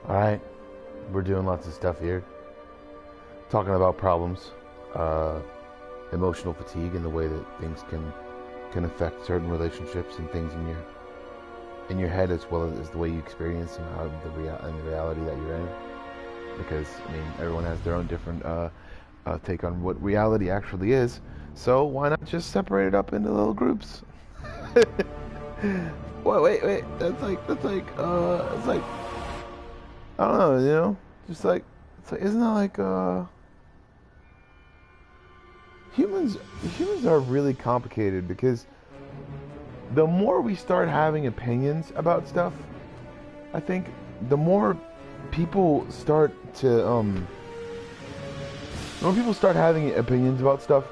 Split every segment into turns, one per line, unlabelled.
Alright, we're doing lots of stuff here. Talking about problems, emotional fatigue and the way that things can affect certain relationships and things in your head, as well as the way you experience and how the reality that you're in. Because I mean, everyone has their own different take on what reality actually is. So why not just separate it up into little groups? Wait. That's like I don't know, just like it's like, isn't that like humans are really complicated, because the more we start having opinions about stuff, I think the more people start having opinions about stuff,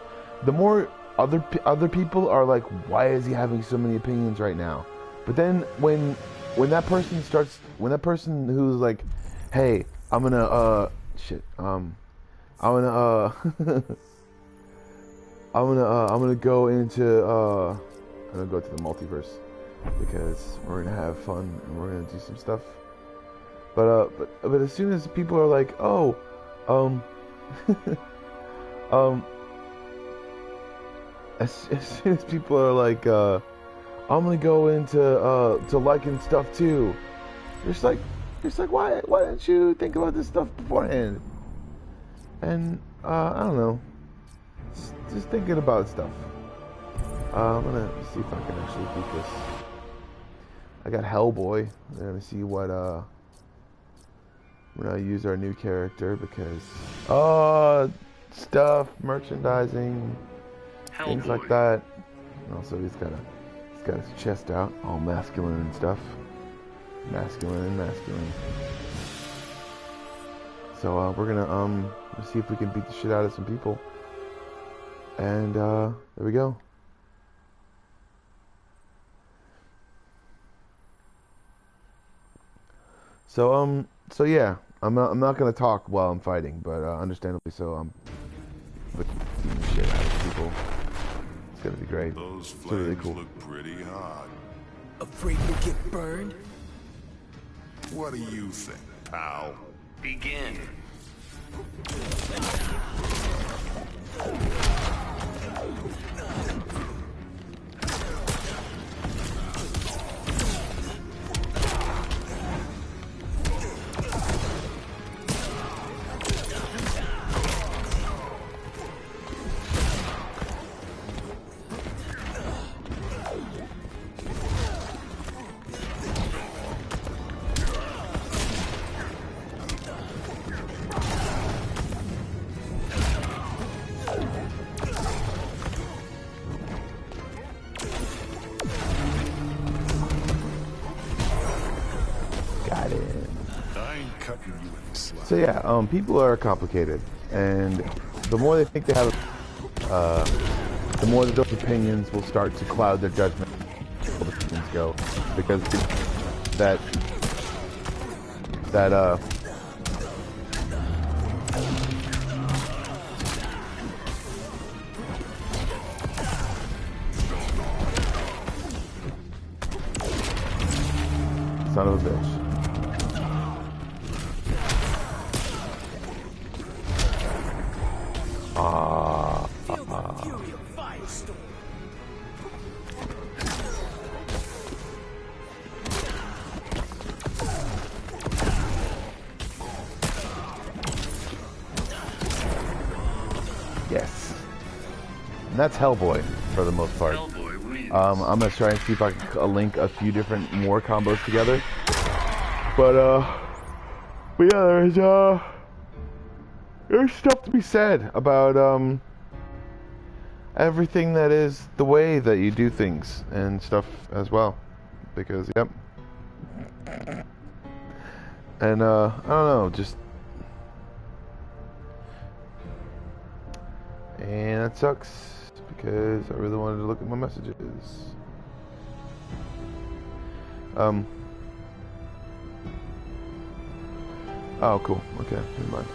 the more other people are like, why is he having so many opinions right now? But then when that person who's like, hey, I'm gonna I'm gonna go into I'm gonna go to the multiverse because we're gonna have fun and we're gonna do some stuff. But as soon as people are like, oh, as soon as people are like, I'm gonna go into to liking stuff too, it's like why didn't you think about this stuff beforehand? And I don't know, just thinking about stuff. I'm gonna see if I can actually beat this. I got Hellboy. I'm gonna see what we're gonna use our new character because stuff, merchandising, Hellboy. Things like that. And also he's got his chest out, all masculine and stuff. Masculine. So we're gonna see if we can beat the shit out of some people. And there we go. So yeah, I'm not gonna talk while I'm fighting, but understandably so, I'm beating the shit out of people. It's gonna be great.
Those
it's really cool.
Look pretty hot.
Afraid you'll get burned?
What do you think, pal?
Begin.
So yeah, people are complicated, and the more they think they have, the more that those opinions will start to cloud their judgment. How the opinions go, because that son of a bitch. Yes. And that's Hellboy for the most part. I'm gonna try and see if I can link a few different more combos together. But yeah, there's stuff to be said about everything that is the way that you do things and stuff as well. Because yep. And I don't know, just and that sucks because I really wanted to look at my messages. Oh, cool. Okay, never mind.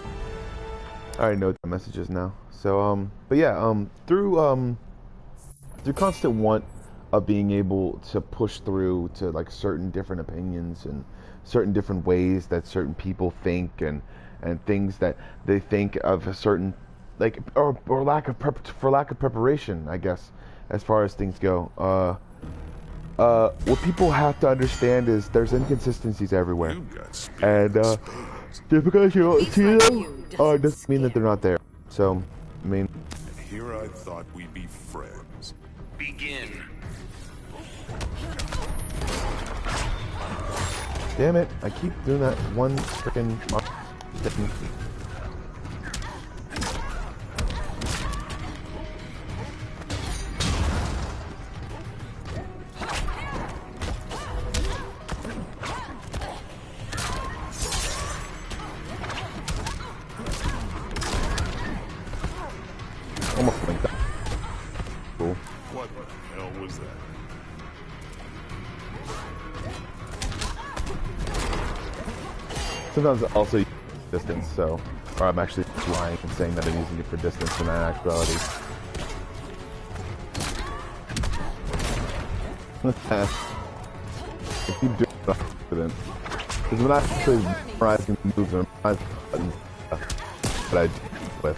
I already know what the message is now. So, but yeah, through constant want of being able to push through to like certain different opinions and certain different ways that certain people think and things that they think of a certain like or lack of lack of preparation, I guess, as far as things go. What people have to understand is there's inconsistencies everywhere, and just because you don't see them doesn't mean that they're not there. So, I mean,
Here I thought we'd be friends.
Begin.
damn it, I keep doing that one freaking thing. Almost like that. Cool.
What the hell was that?
Sometimes I also use distance, so, or I'm actually lying and saying that I'm using it for distance in actuality. I keep doing it by accident. Because when I'm actually memorizing moves and memorizing buttons that I do with,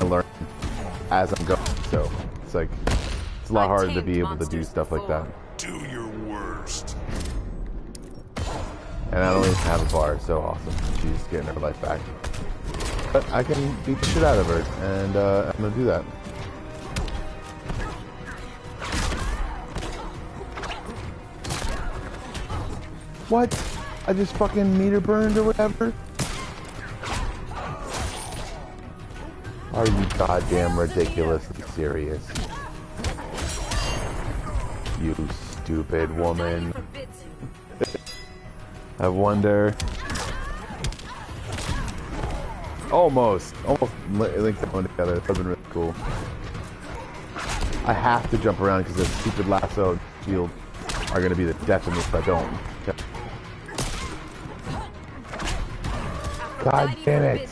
I learn as I'm going, so it's like, it's a lot harder to be able to do stuff like that.
Do your worst.
And I don't even have a bar, so awesome. She's getting her life back. But I can beat the shit out of her, and I'm gonna do that. What? I just fucking meter burned or whatever? Are you goddamn ridiculously serious? You stupid woman. I wonder. Almost linked them together. That would have been really cool. I have to jump around because the stupid lasso and shield are going to be the death of me if I don't. Okay. God damn it.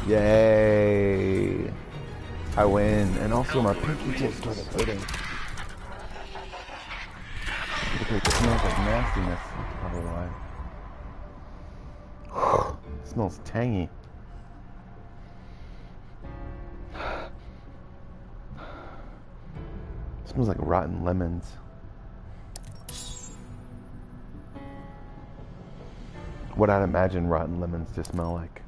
Yay! I win, and also my pinky tip started hurting. Because it smells like nastiness, that's probably why. It smells tangy. It smells like rotten lemons. What I'd imagine rotten lemons to smell like.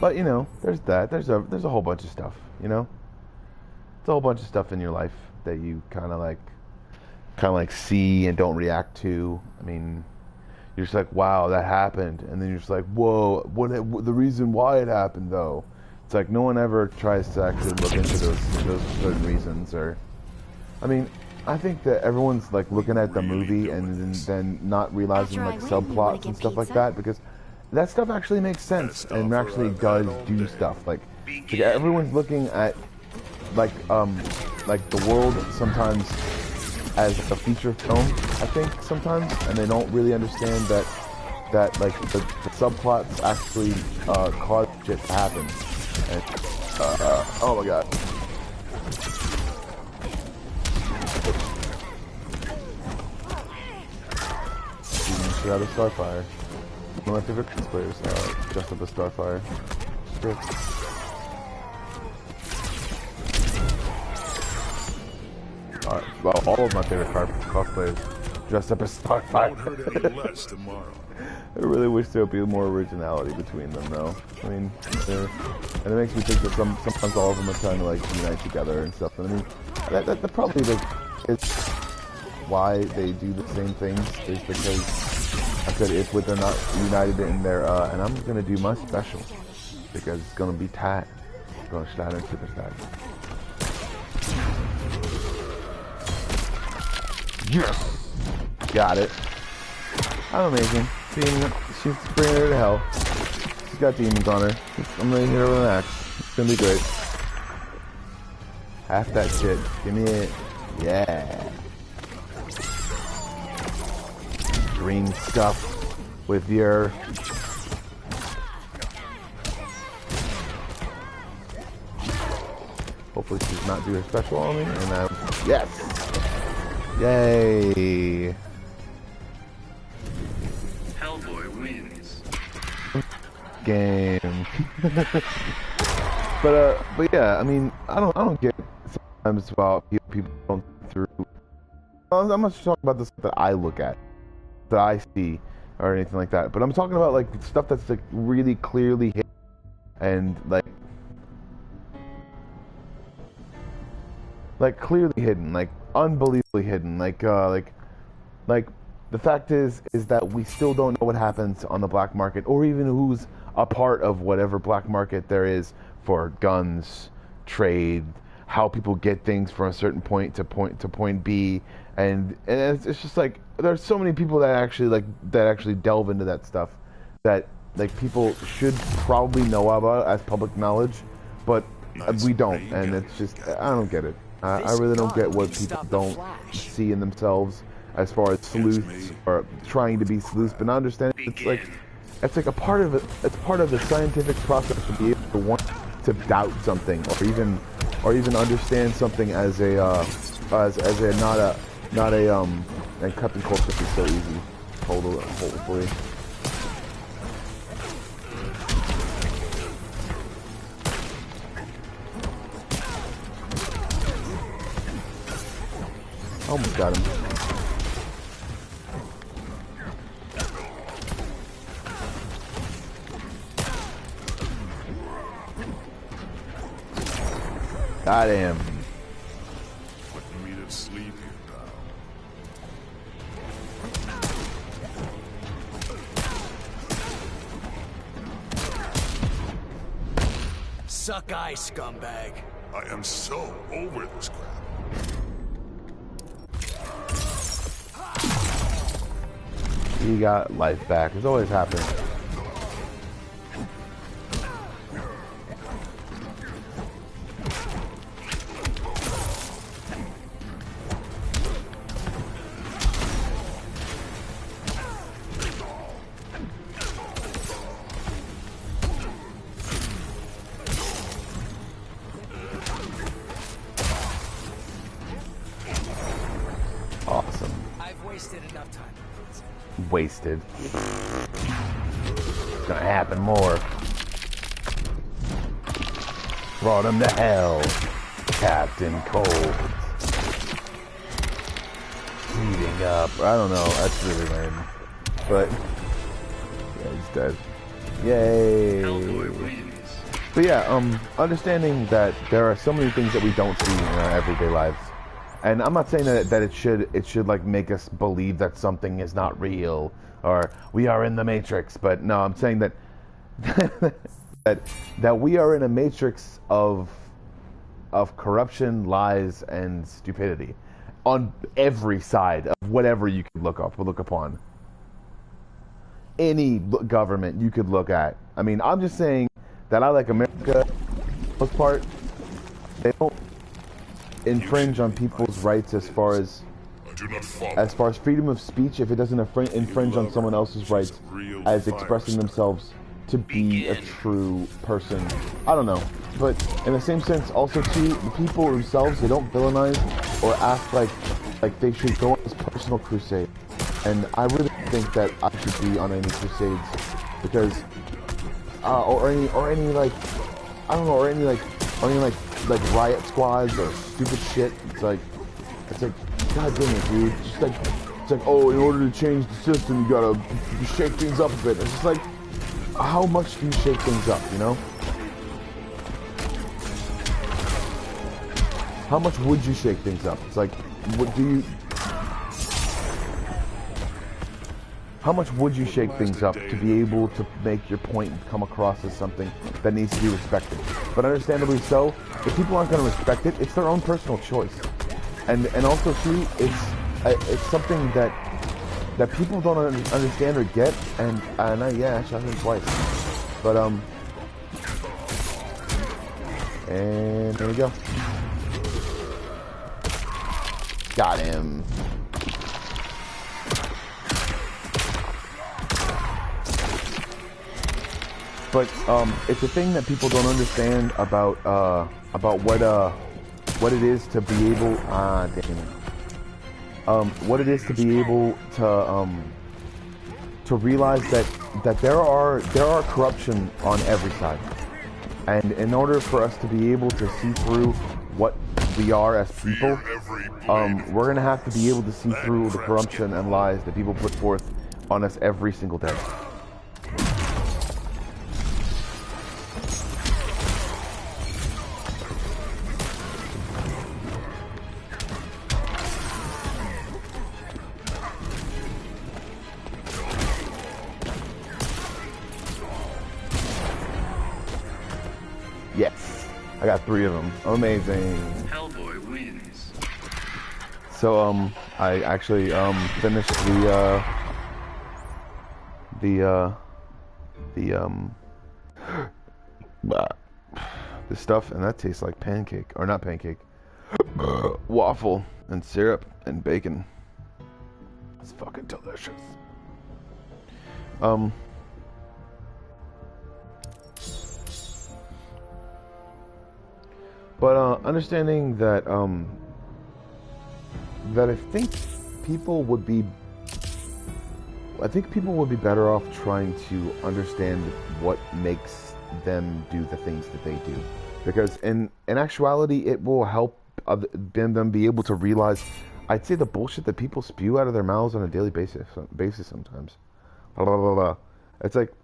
But you know, there's that. There's a whole bunch of stuff. You know, it's a whole bunch of stuff in your life that you kind of like see and don't react to. I mean, you're just like, wow, that happened, and then you're just like, whoa, what the reason why it happened though? It's like no one ever tries to actually look into those certain reasons. Or, I mean, I think that everyone's like looking at the movie and then not realizing like subplots and stuff like that, because that stuff actually makes sense and actually does do stuff. Like everyone's looking at like the world sometimes as a feature film, I think sometimes, and they don't really understand that like the subplots actually cause shit to happen. And, oh my god. Shit out of Starfire. One of my favorite cosplayers, dressed up as Starfire. Good. Well, all of my favorite cosplayers dressed up as Starfire.
Won't hurt any less tomorrow.
I really wish there would be more originality between them, though. I mean, and it makes me think that sometimes all of them are trying to like unite together and stuff. And I mean, that probably like is why they do the same things, is because I said if they're not united in their and I'm gonna do my special because it's gonna be tight. It's gonna slide in super tight. Yes, got it. I'm amazing. She's bringing her to hell. She's got demons on her. I'm gonna hit her with an axe. It's gonna be great. Half that shit. Give me it. Yeah. green stuff with your... Hopefully she's not do her special on me, and yes! Yay!
Hellboy wins.
Game. But yeah, I mean, I don't get sometimes about people going through. I'm not just talking about the stuff that I look at, that I see, or anything like that. But I'm talking about like stuff that's like really clearly hidden and like clearly hidden, like unbelievably hidden. Like the fact is that we still don't know what happens on the black market, or even who's a part of whatever black market there is for guns, trade, how people get things from a certain point to point B, and it's just like there's so many people that actually delve into that stuff that like people should probably know about as public knowledge, but we don't, and it's just I don't get it. I really don't get what people don't see in themselves as far as sleuths or trying to be sleuths, but not understand it's like a part of it. It's part of the scientific process to be able to want to doubt something, or even understand something as a not a and Captain Cold is so easy, hopefully. Almost got him. Got him.
Putting me to sleep here, pal.
Suck eye, scumbag.
I am so over this crap.
He got life back. It's always happening. Awesome.
I've wasted enough time.
Wasted. Gonna happen more. Brought him to hell. Captain Cold. Heating up. I don't know. That's really lame. But yeah, he's dead. Yay.
Hellboy wins.
But yeah, understanding that there are so many things that we don't see in our everyday lives. And I'm not saying that it should like make us believe that something is not real or we are in the Matrix, but no, I'm saying that that we are in a matrix of corruption, lies, and stupidity on every side of whatever you could look upon. Any government you could look at. I mean, I'm just saying that I like America for the most part. They don't infringe on people's rights as far as freedom of speech if it doesn't infringe on someone else's rights as expressing themselves to be a true person. I don't know, but in the same sense also too, the people themselves, they don't villainize or act like they should go on this personal crusade. And I really think that I should be on any crusades because or any like I don't know, or any like riot squads or stupid shit. It's like god dang it, dude. It's like oh, in order to change the system you gotta shake things up a bit. It's just like, how much do you shake things up, you know? How much would you shake things up? It's like, how much would you shake things up to be able to make your point come across as something that needs to be respected? But understandably so, if people aren't going to respect it, it's their own personal choice. And also too, it's something that people don't understand or get. And yeah, I shot him twice. But and there we go. Got him. it's a thing that people don't understand about what it is to be able what it is to be able to realize that there are corruption on every side, and in order for us to be able to see through what we are as people, we're gonna have to be able to see through the corruption and lies that people put forth on us every single day. Yes, I got 3 of them. Amazing.
Hellboy wins.
So I actually finished the stuff, and that tastes like pancake, or not pancake, waffle and syrup and bacon. It's fucking delicious. But understanding that that I think people would be better off trying to understand what makes them do the things that they do, because in actuality it will help them be able to realize, I'd say, the bullshit that people spew out of their mouths on a daily basis sometimes. Blah, blah, blah, blah. It's like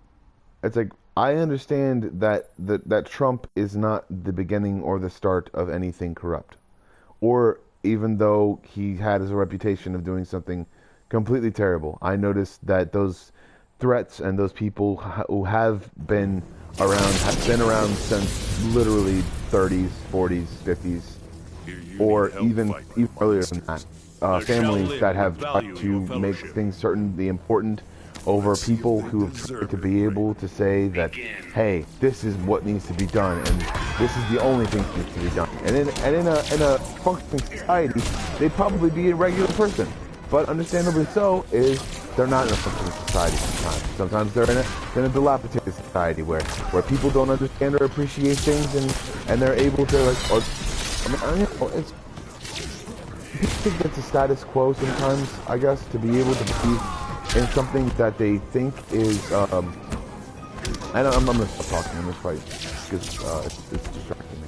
I understand that Trump is not the beginning or the start of anything corrupt, or even though he had his reputation of doing something completely terrible. I noticed that those threats and those people who have been around since literally 30s, 40s, 50s, or even earlier than that. Families that have tried to make things certainly important over people who have tried to be able to say that, hey, this is what needs to be done, and this is the only thing that needs to be done. And in a functioning society, they'd probably be a regular person. But understandably so, is they're not in a functioning society sometimes. Sometimes they're in a dilapidated society where people don't understand or appreciate things, and they're able to, like, or, I mean, it's, people think it's a status quo sometimes, I guess, to be able to believe in something that they think is, I'm gonna stop talking in this fight, because it's distracting me.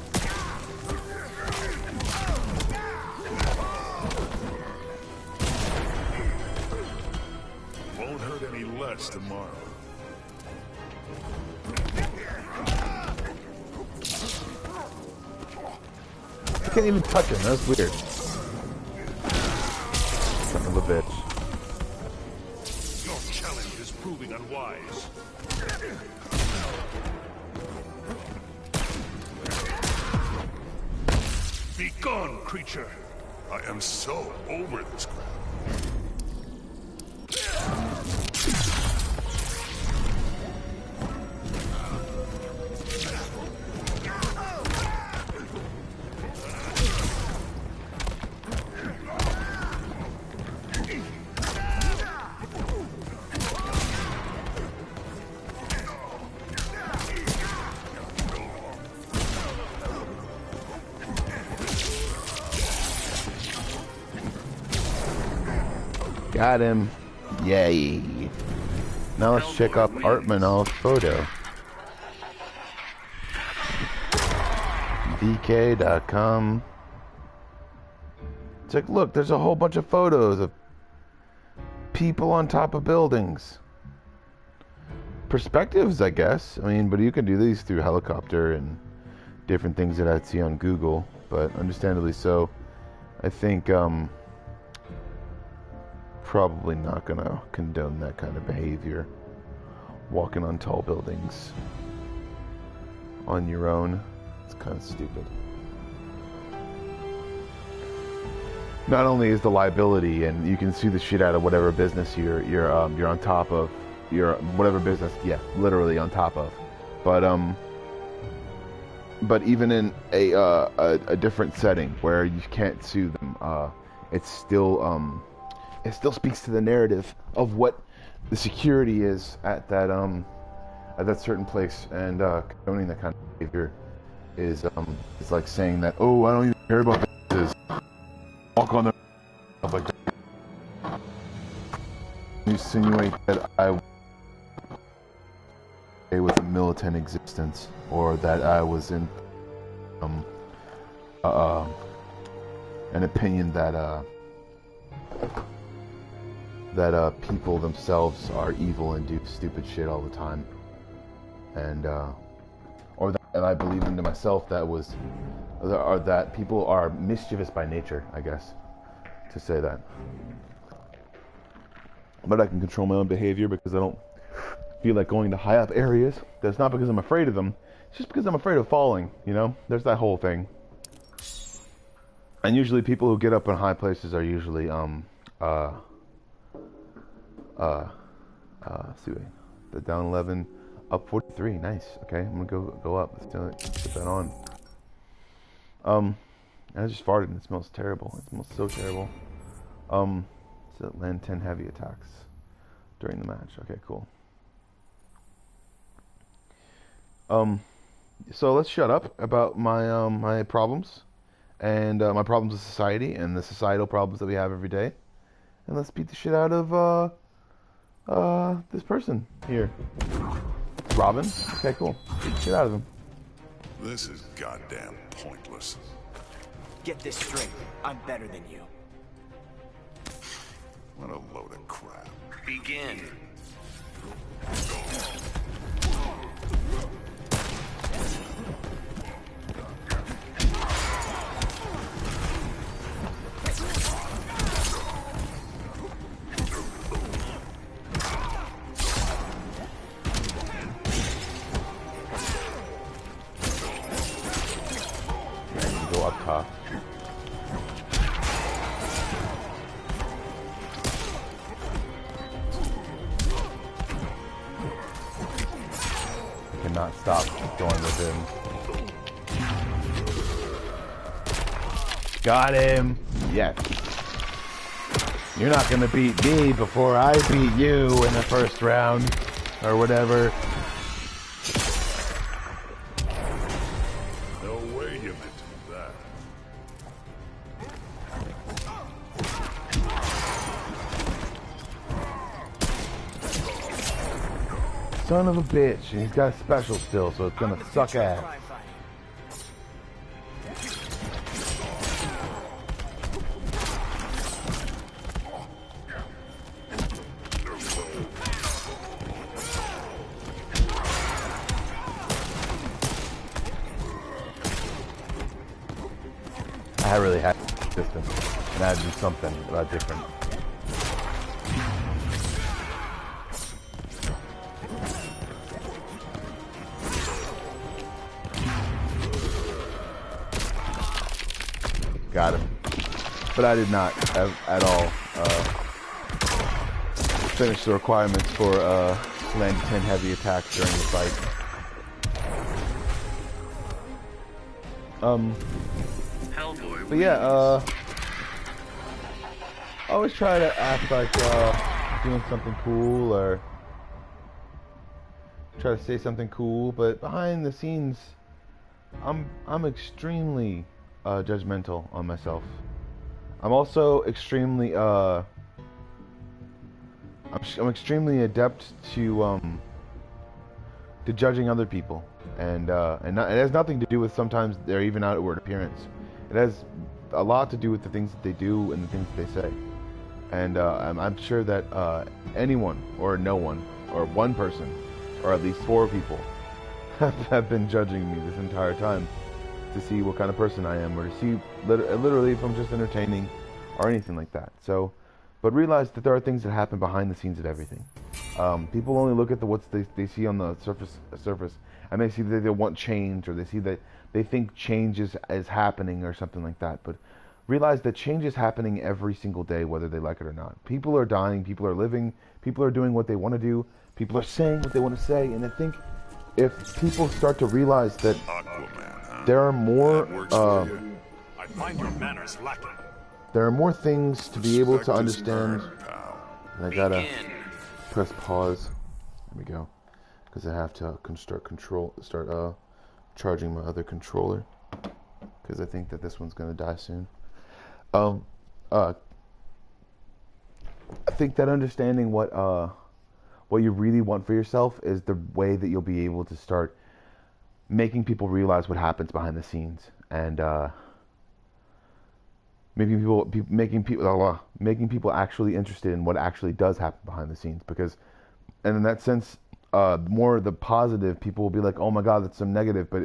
Won't hurt any less tomorrow.
I can't even touch him, that's weird. Son of a bitch.
Your challenge is proving unwise. Be gone, creature. I am so over this crap.
Got him. Yay. Now let's check up Art Manal's photo. VK.com. It's like, look, there's a whole bunch of photos of people on top of buildings. Perspectives, I guess. I mean, but you can do these through helicopter and different things that I'd see on Google. But understandably so, I think, probably not gonna condone that kind of behavior. Walking on tall buildings on your own. It's kind of stupid. Not only is the liability, and you can sue the shit out of whatever business you're on top of, whatever business, yeah, literally on top of. But even in a different setting where you can't sue them, it still speaks to the narrative of what the security is at that at that certain place, and condoning that kind of behavior is like saying that, oh, I don't even care about this. Walk on the like that. Insinuate that I with a militant existence, or that I was in an opinion that people themselves are evil and do stupid shit all the time, and or that I believe into myself or that people are mischievous by nature, I guess, to say that. But I can control my own behavior because I don't feel like going to high up areas. That's not because I'm afraid of them. It's just because I'm afraid of falling, you know? There's that whole thing. And usually people who get up in high places are usually, let's see, the down 11, up 43, nice. Okay, I'm gonna go up. Let's do it. Let's put that on. I just farted and it smells terrible. It smells so terrible. So land 10 heavy attacks during the match. Okay, cool. So let's shut up about my my problems and my problems with society and the societal problems that we have every day, and let's beat the shit out of this person here. Robin. Okay, cool. Beat the shit out of him.
This is goddamn pointless.
Get this straight. I'm better than you.
What a load of crap.
Begin.
Go up top. Cannot stop going with him. Got him. Yes. You're not gonna beat me before I beat you in the first round, or whatever.
No way you meant to do that.
Son of a bitch. And he's got a special still, so it's gonna suck ass. I really had a system, and I had to do something different. Got him. But I did not at all finish the requirements for landing 10 heavy attacks during the fight.
Hellboy
But yeah, I always try to act like doing something cool or try to say something cool, but behind the scenes, I'm extremely judgmental on myself. I'm also extremely I'm extremely adept to judging other people, and it has nothing to do with sometimes their even outward appearance. It has a lot to do with the things that they do and the things that they say. And I'm sure that anyone or no one or one person or at least 4 people have been judging me this entire time to see what kind of person I am, or to see literally if I'm just entertaining or anything like that. So, but realize that there are things that happen behind the scenes of everything. People only look at what they see on the surface, and they see that they want change, or they see that they think change is happening or something like that. But realize that change is happening every single day, whether they like it or not. People are dying, people are living, people are doing what they want to do, people are saying what they want to say, and I think if people start to realize that there are more
I find your manners lacking.
there are more things to be able to understand. And I gotta press pause. There we go. because I have to start charging my other controller, because I think that this one's gonna die soon. I think that understanding what you really want for yourself is the way that you'll be able to start making people realize what happens behind the scenes, and making people actually interested in what actually does happen behind the scenes. Because, and in that sense, more the positive people will be like, oh my god, that's some negative, but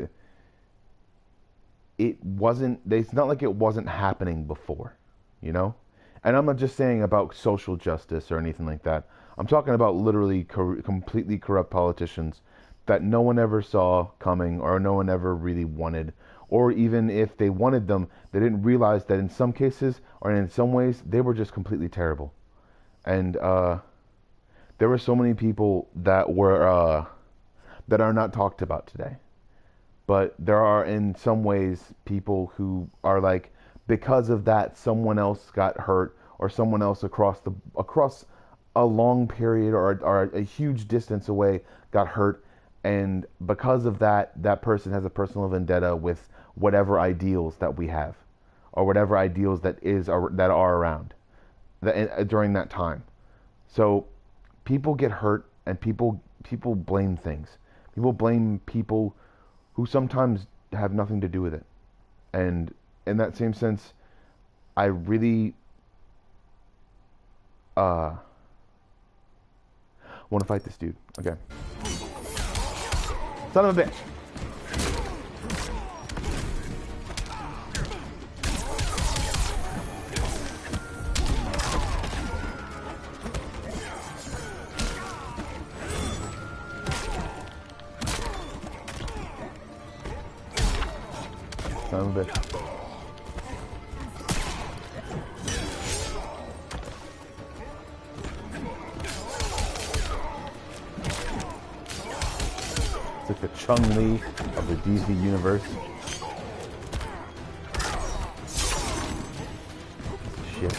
it's not like it wasn't happening before, you know? And I'm not just saying about social justice or anything like that. I'm talking about literally completely corrupt politicians that no one ever saw coming, or no one ever really wanted. Or even if they wanted them, they didn't realize that in some cases, or in some ways, they were just completely terrible. And there were so many people that are not talked about today. But there are, in some ways, people who are like, because of that, someone else got hurt, or someone else across a long period or a huge distance away got hurt, and because of that, that person has a personal vendetta with whatever ideals that we have, or whatever ideals that are around during that time. So people get hurt, and people blame things. People blame people who sometimes have nothing to do with it. And in that same sense, I really want to fight this dude. Okay. Son of a bitch. Son of a bitch. It's like the Chun-Li of the DC universe. Shit.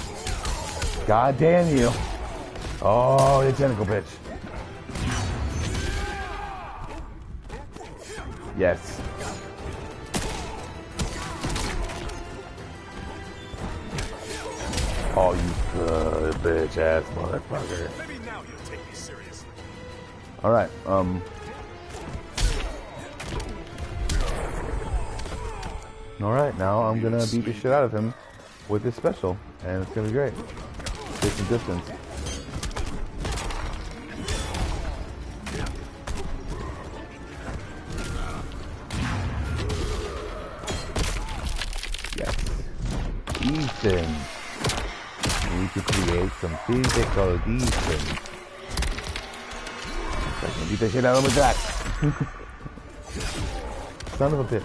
God damn you. Oh, you tentacle bitch. Yes. Oh, you good bitch ass motherfucker.
Maybe now you'll take me seriously.
Alright, Alright, now I'm gonna beat the shit out of him with this special, and it's gonna be great. Take some distance. Yes. Ethan. We need to create some physical defense. I can beat the shit out of him with that. Son of a bitch.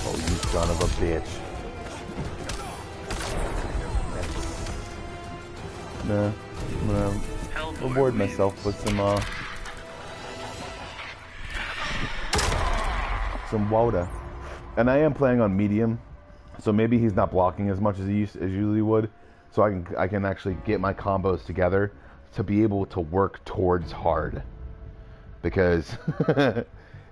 Oh, you son of a bitch. Nah, I'm gonna reward myself with some water. And I am playing on medium, so maybe he's not blocking as much as he usually would. So I can actually get my combos together to be able to work towards hard. Because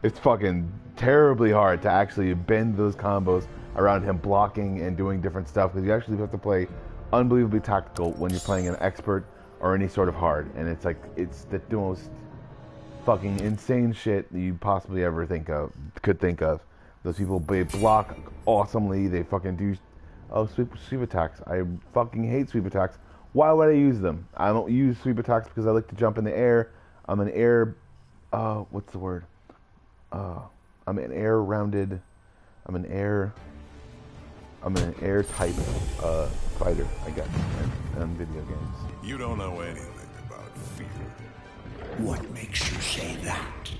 it's fucking terribly hard to actually bend those combos around him blocking and doing different stuff, because you actually have to play unbelievably tactical when you're playing an expert or any sort of hard. And it's like, it's the most fucking insane shit that you possibly ever could think of. Those people, they block awesomely, they fucking do sweep attacks. I fucking hate sweep attacks. Why would I use them? I don't use sweep attacks because I like to jump in the air. I'm an air what's the word? I'm an air type fighter, I guess, in video games.
You don't know anything about fear.
What makes you say that?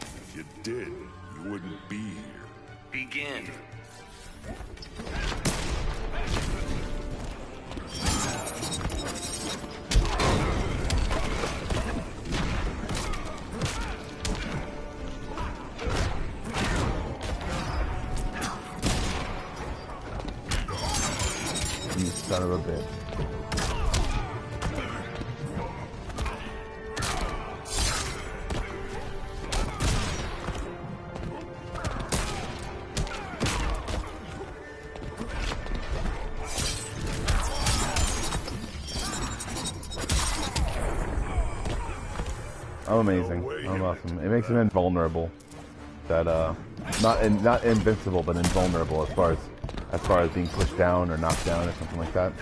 If you did, you wouldn't be here.
Begin.
Son of a bitch. I'm amazing. I'm awesome. It makes him invulnerable. That not invincible, but invulnerable as far as being pushed down or knocked down or something like that.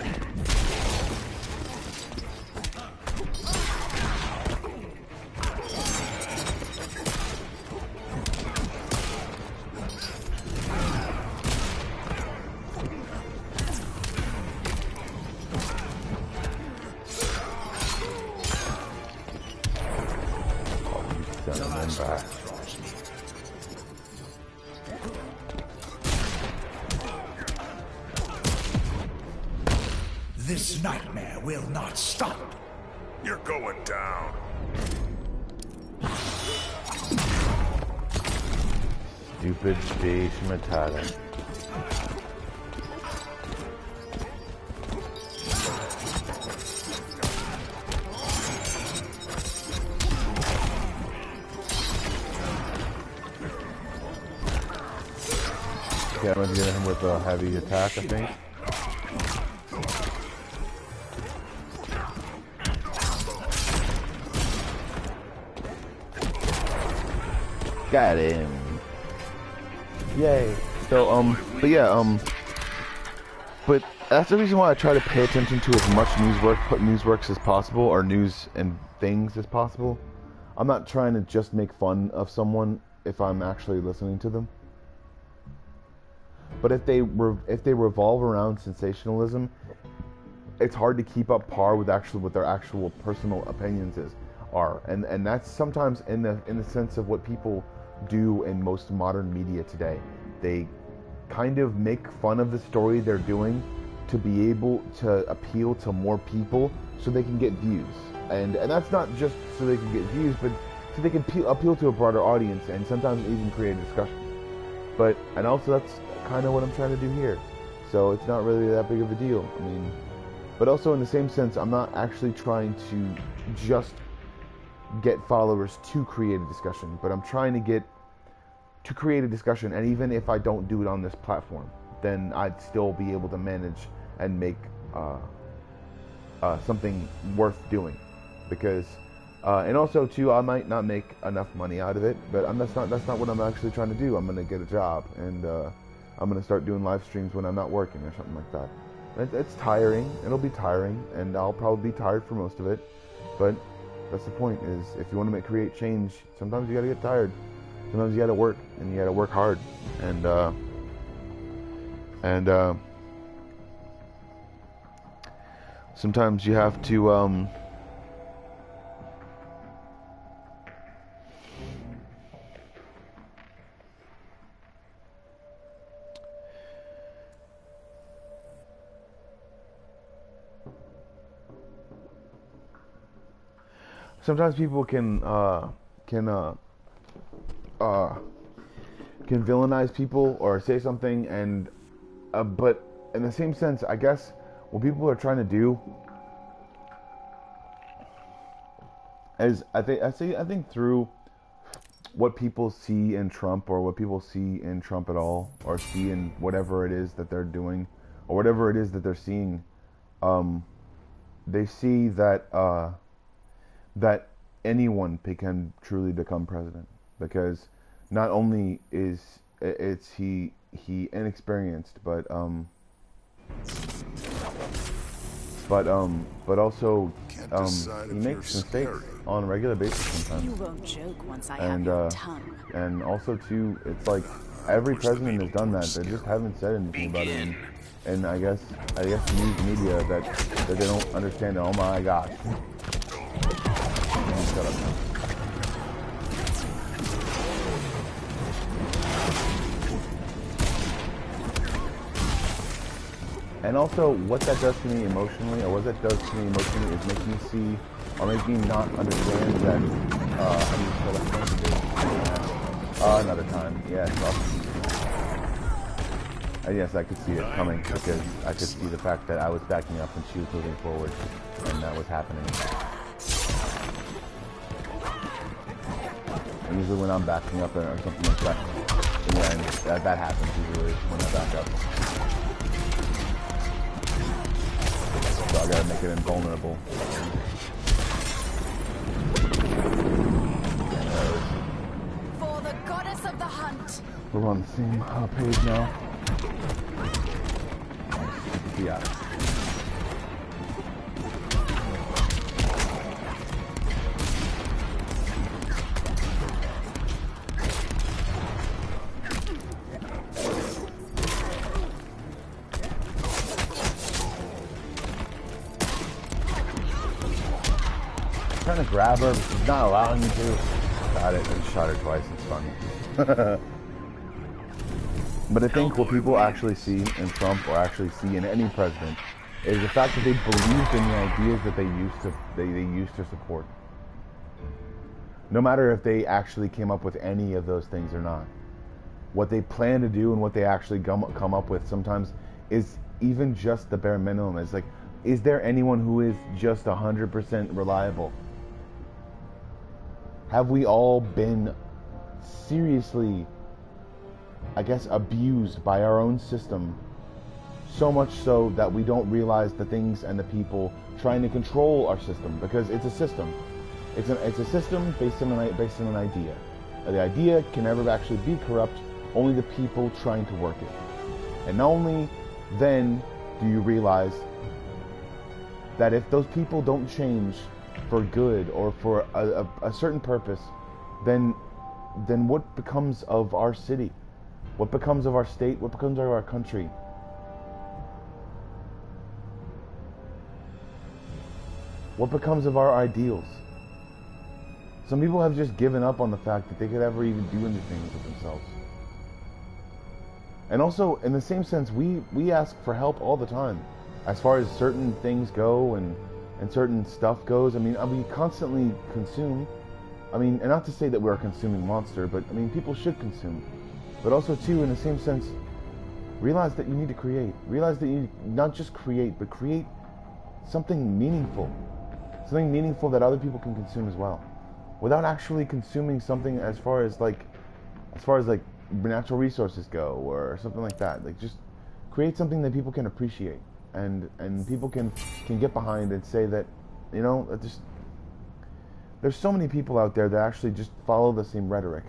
This nightmare will not stop.
You're going down.
Stupid beige matata. Okay, I'm gonna get him with a heavy attack, I think. Got him. Yay. So, but yeah, but that's the reason why I try to pay attention to as much newsworks as possible, or news and things as possible. I'm not trying to just make fun of someone if I'm actually listening to them. But if they revolve around sensationalism, it's hard to keep up par with what their actual personal opinions are, and that's sometimes in the sense of what people do in most modern media today. They kind of make fun of the story they're doing to be able to appeal to more people so they can get views, and that's not just so they can get views, but so they can appeal to a broader audience and sometimes even create a discussion. And also that's kind of what I'm trying to do here, so it's not really that big of a deal. I mean, but also in the same sense, I'm not actually trying to just get followers to create a discussion, but I'm trying to create a discussion, and even if I don't do it on this platform, then I'd still be able to manage and make something worth doing, because and also too, I might not make enough money out of it, but that's not what I'm actually trying to do. I'm gonna get a job, and I'm gonna start doing live streams when I'm not working or something like that. It's tiring. It'll be tiring, and I'll probably be tired for most of it, but that's the point, is if you want to create change, sometimes you gotta get tired. Sometimes you gotta work, and you gotta work hard, and sometimes you have to sometimes people can villainize people or say something, and but in the same sense, I guess what people are trying to do is I think through what people see in Trump, or what people see in Trump at all, or see in whatever it is that they're doing, or whatever it is that they're seeing, they see that that anyone can truly become president, because not only is he inexperienced, but also he makes mistakes on a regular basis sometimes.
You won't joke once I have your tongue.
And also too, it's like every president has done that. They just haven't said anything about it. And I guess news media that they don't understand it. Oh my gosh. Shut up now. And also, what that does to me emotionally, or what that does to me emotionally, is make me see, or make me not understand that, how do you spell that? Another time, yeah, it's awesome. yes, I could see it coming because I could see the fact that I was backing up and she was moving forward, and that was happening. And usually when I'm backing up or something like that, yeah, that happens usually when I back up. So I gotta make it invulnerable.
For the goddess of the hunt.
We're on the same page now. Yeah. Trying to grab her, but she's not allowing me to. Got it, and shot her twice. It's funny. But I think what people actually see in Trump, or actually see in any president, is the fact that they believed in the ideas that they used to support. No matter if they actually came up with any of those things or not. What they plan to do and what they actually come up with sometimes is even just the bare minimum. It's like, is there anyone who is just 100% reliable? Have we all been seriously, I guess, abused by our own system, so much so that we don't realize the things and the people trying to control our system? Because it's a system. It's a system based on an idea. The idea can never actually be corrupt, only the people trying to work it. And only then do you realize that if those people don't change for good or for a certain purpose, then what becomes of our city? What becomes of our state? What becomes of our country? What becomes of our ideals? Some people have just given up on the fact that they could ever even do anything with themselves. And also, in the same sense, we ask for help all the time. As far as certain things go and certain stuff goes, I mean, we constantly consume. I mean, and not to say that we're a consuming monster, but I mean, people should consume. But also, too, in the same sense, realize that you need to create. Realize that you not just create, but create something meaningful. Something meaningful that other people can consume as well. Without actually consuming something as far as like natural resources go or something like that. Like, just create something that people can appreciate and people can get behind and say that, you know, there's so many people out there that actually just follow the same rhetoric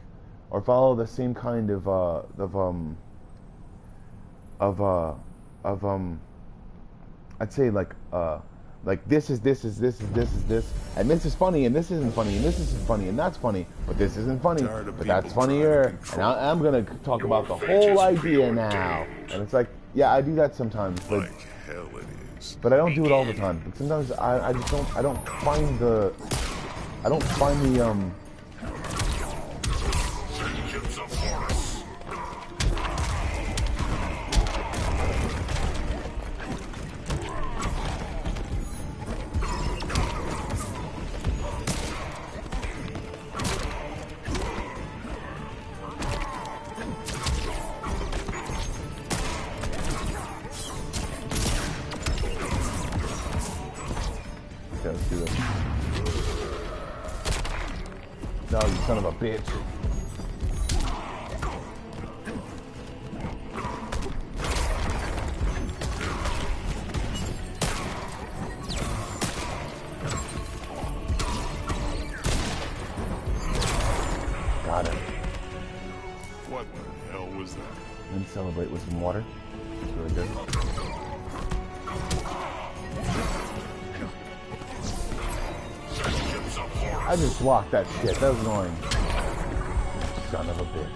or follow the same kind of I'd say like this is this, and this is funny, and this isn't funny, and this isn't funny, and that's funny, but this isn't funny, but that's funnier, and I'm gonna talk about the whole idea now. And it's like, yeah, I do that sometimes, but I don't do it all the time. But sometimes I just don't find the let's do this. No, you son of a bitch. Got it.
What the hell was that?
And celebrate with some water. It's really good. I just blocked that shit. That was annoying. Son of a bitch.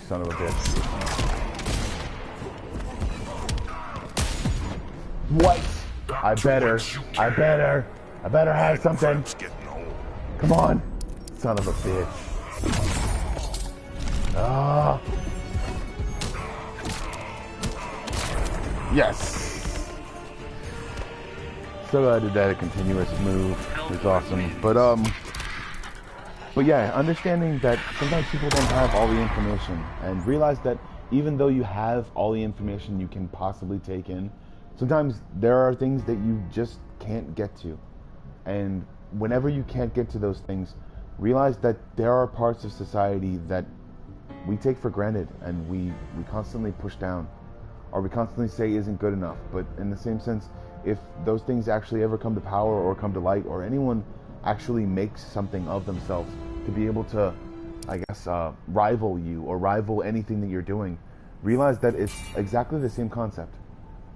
son of a bitch. What? I better have something. Come on, son of a bitch. Ah. Yes. So I did that a continuous move. It was awesome. But yeah, understanding that sometimes people don't have all the information, and realize that even though you have all the information you can possibly take in, sometimes there are things that you just can't get to. And whenever you can't get to those things, realize that there are parts of society that we take for granted and we constantly push down, or we constantly say isn't good enough. But in the same sense, if those things actually ever come to power or come to light, or anyone actually makes something of themselves to be able to, I guess, rival you or rival anything that you're doing, realize that it's exactly the same concept.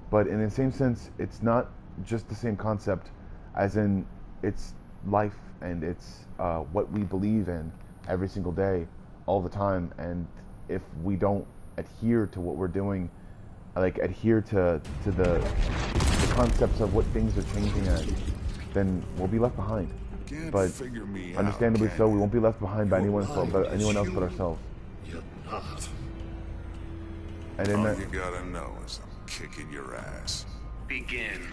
But in the same sense, it's not just the same concept, as in it's life and it's what we believe in every single day, all the time. And if we don't adhere to what we're doing, like adhere to the concepts of what things are changing as, then we'll be left behind. But understandably so, we won't be left behind by anyone else but ourselves.
You're not.
And in
All
that,
you gotta know is I'm kicking your ass.
Begin.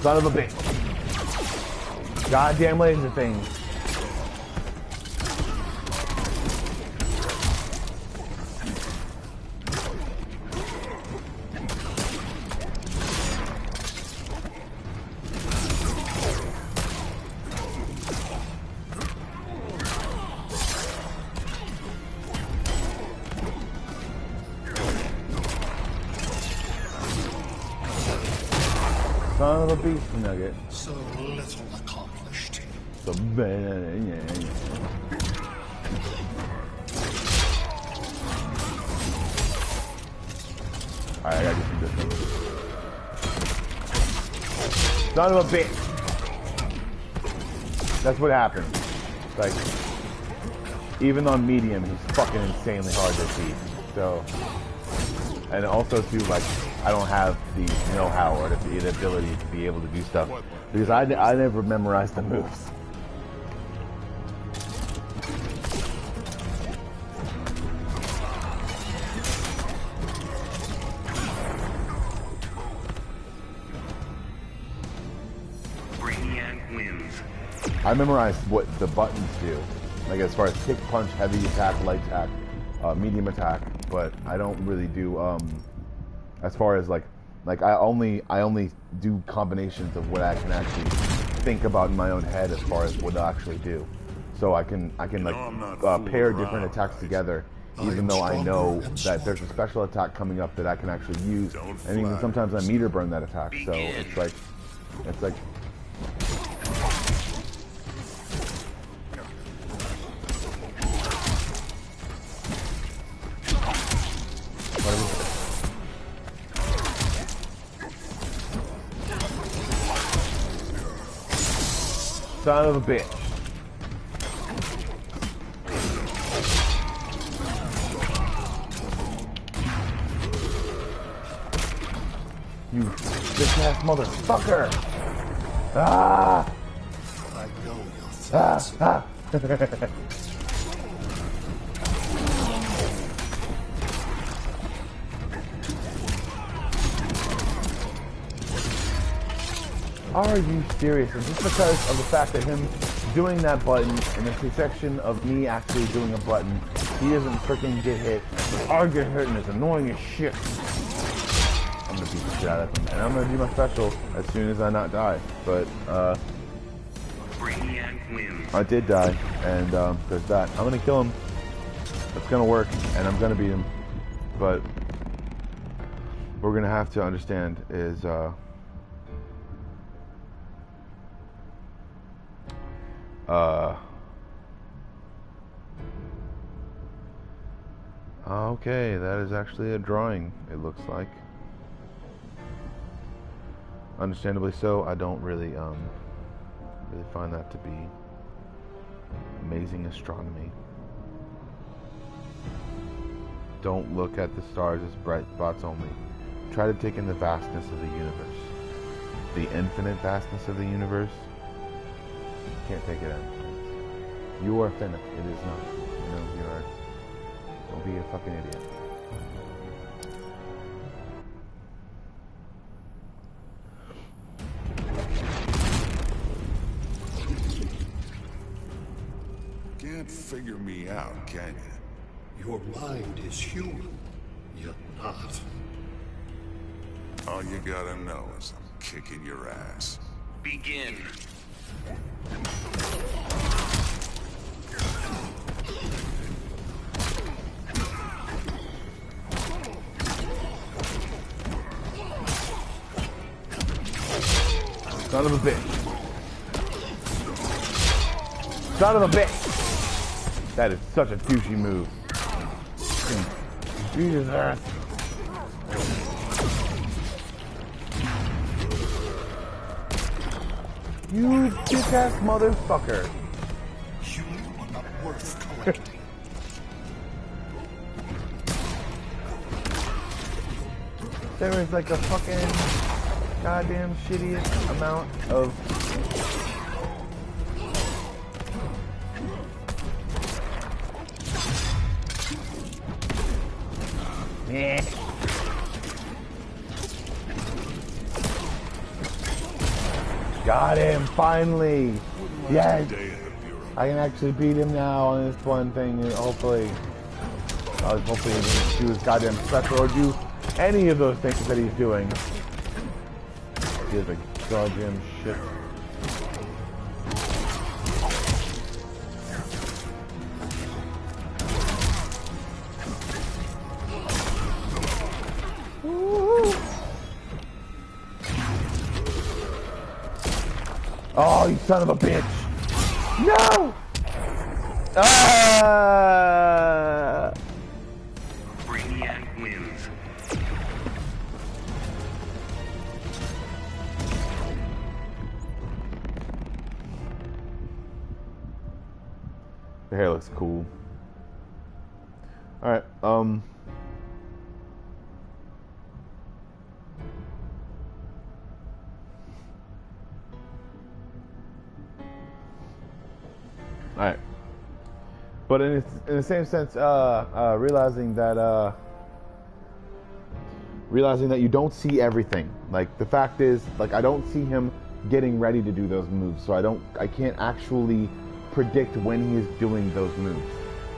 son of a bitch. Goddamn laser things. Son of a beast nugget.
So little accomplished.
The man. Alright, I gotta get through this one. Son of a bitch. That's what happened. Like, even on medium, he's fucking insanely hard to defeat. So, and also too, like, I don't have the know-how or the ability to be able to do stuff because I never memorized the moves.
Brainiac wins.
I memorized what the buttons do, like as far as kick, punch, heavy attack, light attack, medium attack, but I don't really do as far as like I only do combinations of what I can actually think about in my own head as far as what to actually do. So I can like pair different attacks together, even though I know that there's a special attack coming up that I can actually use, and even sometimes I meter burn that attack. So it's like son of a bitch. You bitch ass motherfucker! Ah!
I know your thoughts.
Ah! Are you serious? And just because of the fact that him doing that button and the section of me actually doing a button, he doesn't freaking get hit, or get hurt, and it's annoying as shit. I'm gonna beat the shit out of him, and I'm gonna do my special as soon as I not die. But
Brainiac wins.
I did die, and there's that. I'm gonna kill him. It's gonna work, and I'm gonna beat him. But what we're gonna have to understand is okay, that is actually a drawing, it looks like. Understandably so. I don't really really find that to be amazing astronomy. Don't look at the stars as bright spots only. Try to take in the vastness of the universe. The infinite vastness of the universe. Can't take it in. You are finite. It is not. You know, you are. Don't be a fucking idiot.
Can't figure me out, can you?
Your mind is human, yet not.
All you gotta know is I'm kicking your ass.
Begin.
Son of a bitch. Son of a bitch. That is such a douchey move. Jesus Earth. You bitch-ass motherfucker.
You are not worth collecting.
There is like a fucking goddamn shittiest amount of Got him, finally! Yes! I can actually beat him now on this one thing, and hopefully he doesn't do his goddamn special or do any of those things that he's doing. He has a goddamn shit. Oh, you son of a bitch! No! Ah!
Brainiac wins.
The hair looks cool. Alright, Alright. But in the same sense, realizing that you don't see everything. Like, the fact is, like, I don't see him getting ready to do those moves, so I can't actually predict when he is doing those moves.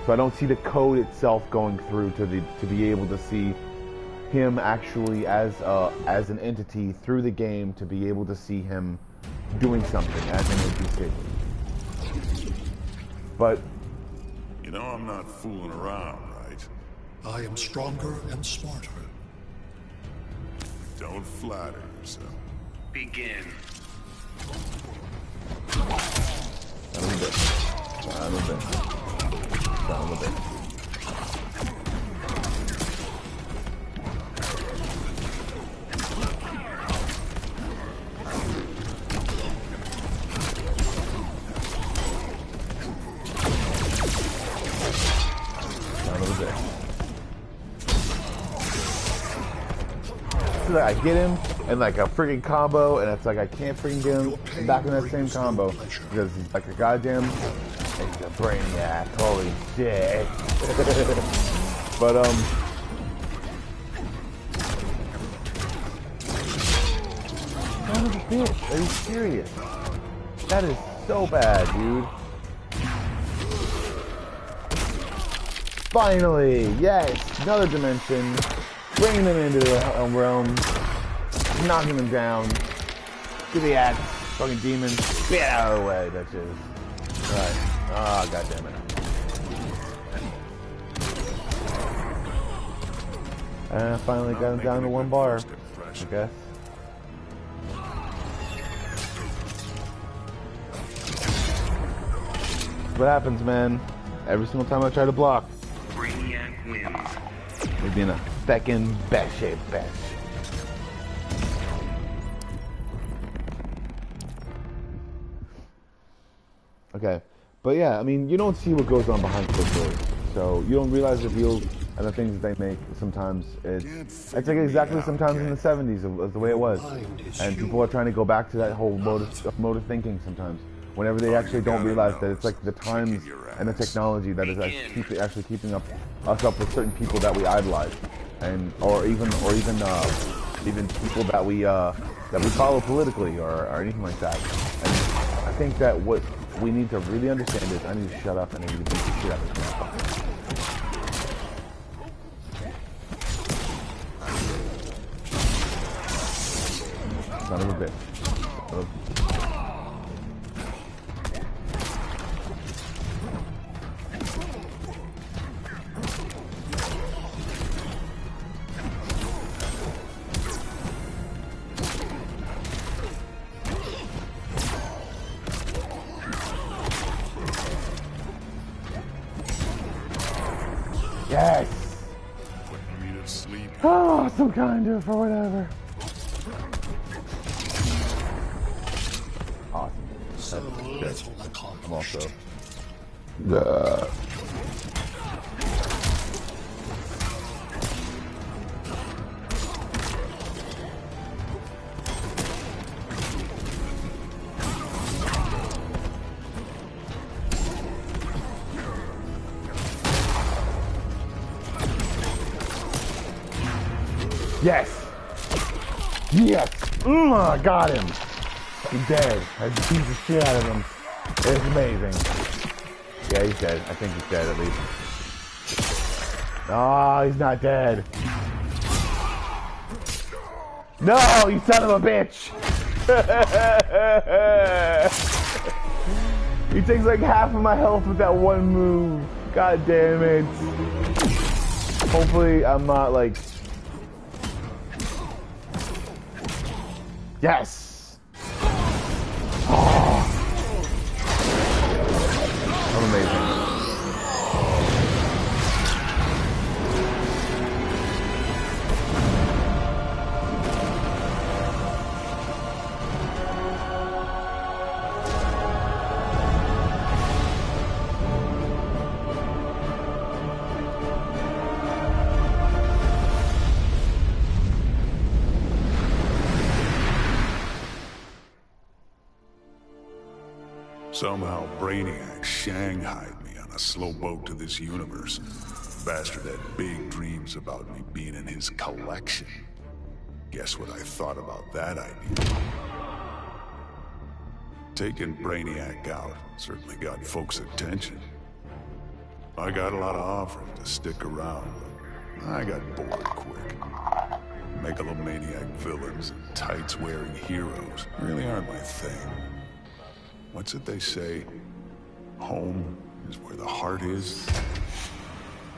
So I don't see the code itself going through to be able to see him actually as an entity through the game, to be able to see him doing something as an NPC. But
You know I'm not fooling around, right?
I am stronger and smarter.
Don't flatter yourself.
Begin.
Son of a bitch. Son of a bitch. Son of a bitch. Like I get him and like a freaking combo, and it's like I can't freaking get him back in that same combo because he's like a goddamn, he's a brainiac. Holy shit! But son of a bitch, are you serious? That is so bad, dude. Finally, yes, another dimension. Bringing them into the realm, knocking them down. Give the axe, fucking demons. Get out of the way, bitches. Alright. Ah, oh, goddammit. And I finally got him down to one bar, I guess. What happens, man? Every single time I try to block,
Brainiac wins.
we'd be in a feckin' bad shape, bitch. Okay. But yeah, I mean, you don't see what goes on behind closed doors. So you don't realize the deals and the things that they make sometimes. It's like exactly sometimes in the 70s of the way it was. And people are trying to go back to that whole mode of thinking sometimes. Whenever they actually don't realize that it's like the times and the technology that is actually keeping us up with certain people that we idolize, and or even people that we follow politically or anything like that. And I think that what we need to really understand is I need to shut up and I need to beat the shit out of this motherfucker. Son of a bitch. Yes!
Putting me to sleep.
Oh, some kind of, or whatever. Awesome.
So little accomplished.
I'm also... Yes! Yes! I got him! He's dead. I beat the shit out of him. It's amazing. Yeah, he's dead. I think he's dead at least. Oh, he's not dead. No, you son of a bitch! He takes like half of my health with that one move. God damn it. Hopefully I'm not like... Yes! Oh. I'm amazing.
Somehow Brainiac shanghaied me on a slow boat to this universe. Bastard had big dreams about me being in his collection. Guess what I thought about that idea? Taking Brainiac out certainly got folks' attention. I got a lot of offers to stick around, but I got bored quick. Megalomaniac villains and tights-wearing heroes really aren't my thing. What's it they say? Home is where the heart is.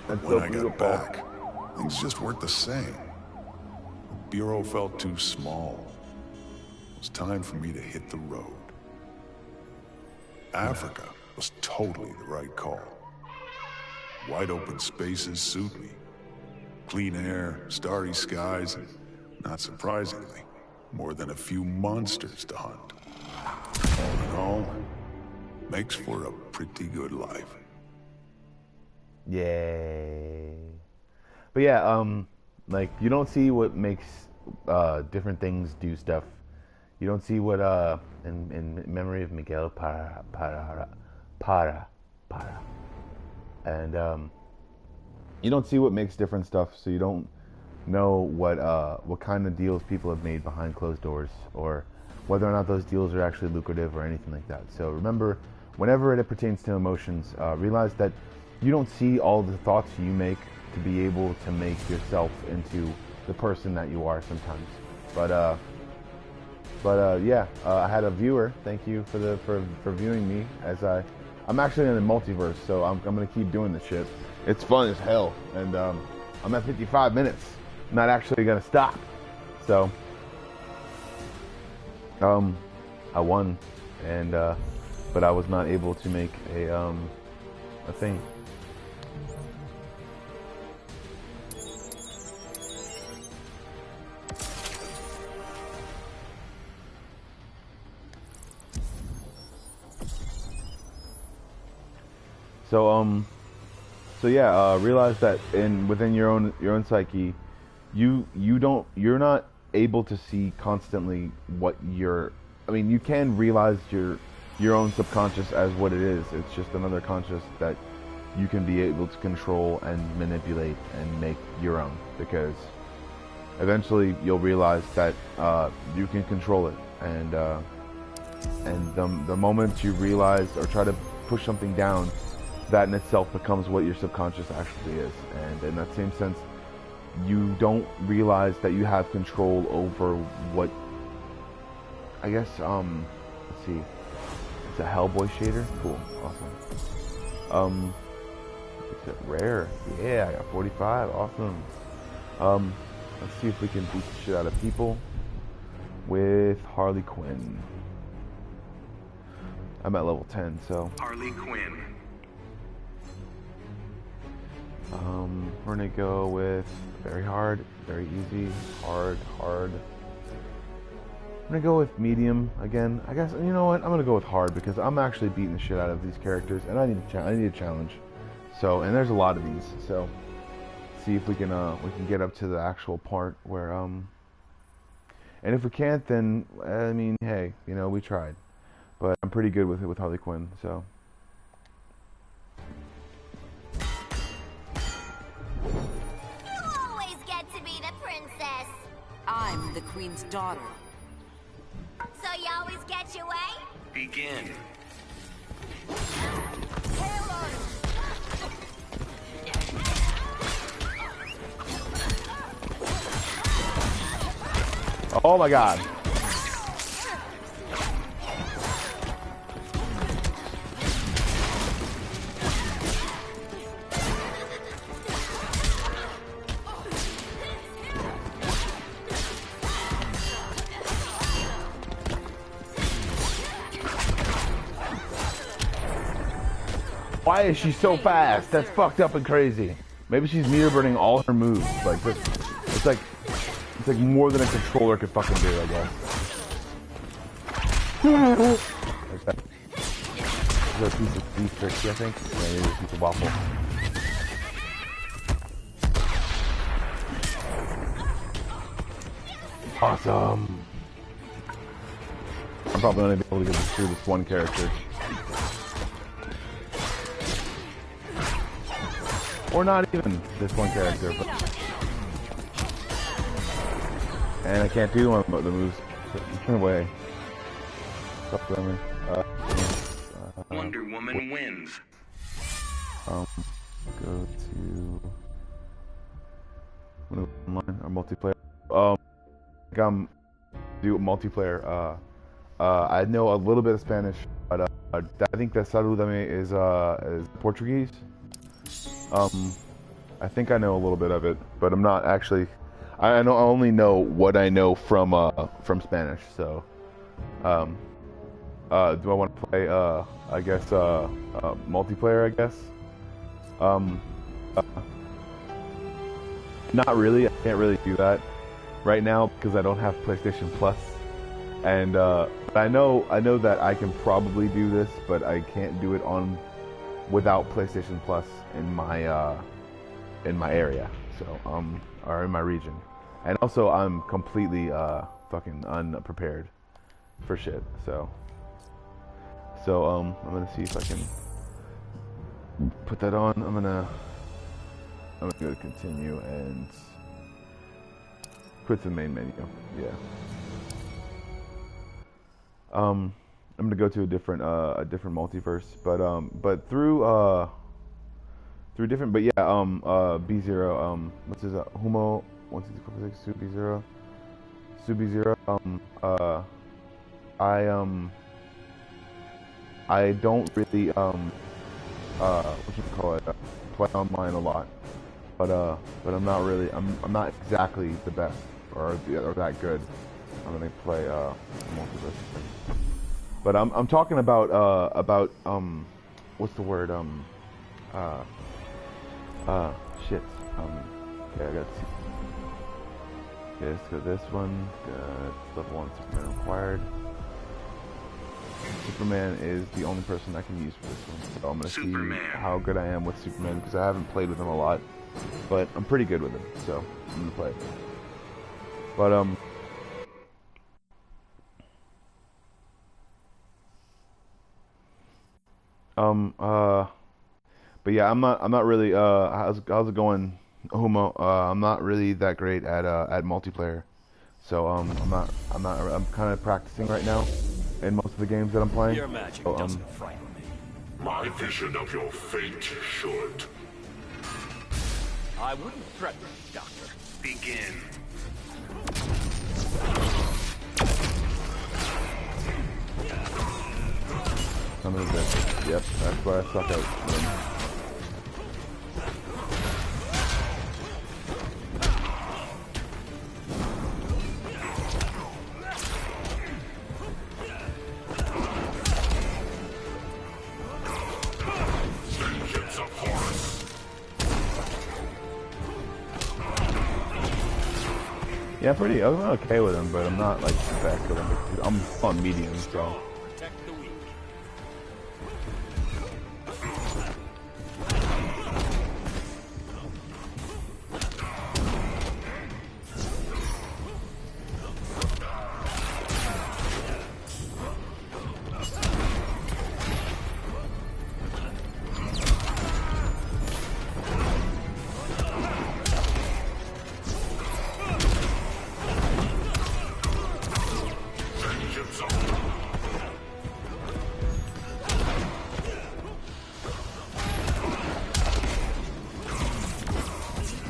But when I got back, things just weren't the same. The Bureau felt too small. It was time for me to hit the road. Africa was totally the right call. Wide open spaces suit me. Clean air, starry skies, and, not surprisingly, more than a few monsters to hunt. All in all, makes for a pretty good life.
Yay. But yeah, like, you don't see what makes different things do stuff. You don't see what, in memory of Miguel Para. And, you don't see what makes different stuff, so you don't know what kind of deals people have made behind closed doors, or whether or not those deals are actually lucrative or anything like that. So remember, whenever it pertains to emotions, realize that you don't see all the thoughts you make to be able to make yourself into the person that you are sometimes. But yeah, I had a viewer. Thank you for viewing me as I'm actually in the multiverse, so I'm gonna keep doing this shit. It's fun as hell, and I'm at 55 minutes. I'm not actually gonna stop. So I won, and but I was not able to make a thing. So yeah, realize that within your own psyche, you're not able to see constantly what you're. I mean, you can realize your own subconscious as what it is. It's just another conscious that you can be able to control and manipulate and make your own, because eventually you'll realize that you can control it, and the moment you realize or try to push something down, that in itself becomes what your subconscious actually is. And in that same sense, you don't realize that you have control over what, I guess, let's see, it's a Hellboy shader? Cool, awesome. Is it rare? Yeah, I got 45, awesome. Let's see if we can beat the shit out of people with Harley Quinn. I'm at level 10, so.
Harley Quinn.
We're gonna go with very hard, very easy, hard. I'm gonna go with medium again. I guess, you know what? I'm gonna go with hard because I'm actually beating the shit out of these characters, and I need a challenge. So, and there's a lot of these. So, see if we can get up to the actual part where and if we can't, then I mean, hey, you know, we tried. But I'm pretty good with it with Harley Quinn. So.
I'm the Queen's daughter.
So you always get your way?
Begin.
Oh my God. Why is she so fast? That's fucked up and crazy. Maybe she's meter burning all her moves. Like this, it's like more than a controller could fucking do, I guess. There's that. There's a piece of beef jerky, I think. Yeah, maybe a piece of waffle. Awesome. I'm probably only be able to get through this one character. Or not even this one character, but... And I can't do one of the moves in a way.
Wonder Woman wins.
Go to... online or multiplayer. Do multiplayer. I know a little bit of Spanish, but I think that saludame is Portuguese. I think I know a little bit of it, but I'm not actually. I only know what I know from Spanish. So, do I want to play? I guess multiplayer. I guess. Not really. I can't really do that right now because I don't have PlayStation Plus, and but I know that I can probably do this, but I can't do it without PlayStation Plus in my area, so or in my region, and also I'm completely fucking unprepared for shit. So I'm gonna see if I can put that on. I'm gonna go to continue and quit the main menu. Yeah. I'm gonna go to a different multiverse, but through different, but yeah, B0, what's his, Humo, 1, 2, 3, 4, 5, 6, B0, B0, I don't really, what you call it, play online a lot, but I'm not really, I'm not exactly the best, or that good. I'm gonna play, multiverse. But I'm talking about what's the word, shit, okay, I got to see. Okay, let's go this one, level 1 Superman required. Superman is the only person I can use for this one. So I'm gonna
Superman.
see how good I am with Superman because I haven't played with him a lot, but I'm pretty good with him. So I'm gonna play it. But yeah, I'm not really how's it going, Homo? I'm not really that great at multiplayer. So I'm kind of practicing right now in most of the games that I'm playing.
Your magic
So,
doesn't frighten me.
My vision of your fate should.
I wouldn't threaten you, Doctor.
Begin.
some of the yep, that's where I suck out. Yeah, I'm okay with him, but I'm not like the best with him. I'm on medium, so.
Protect the weak.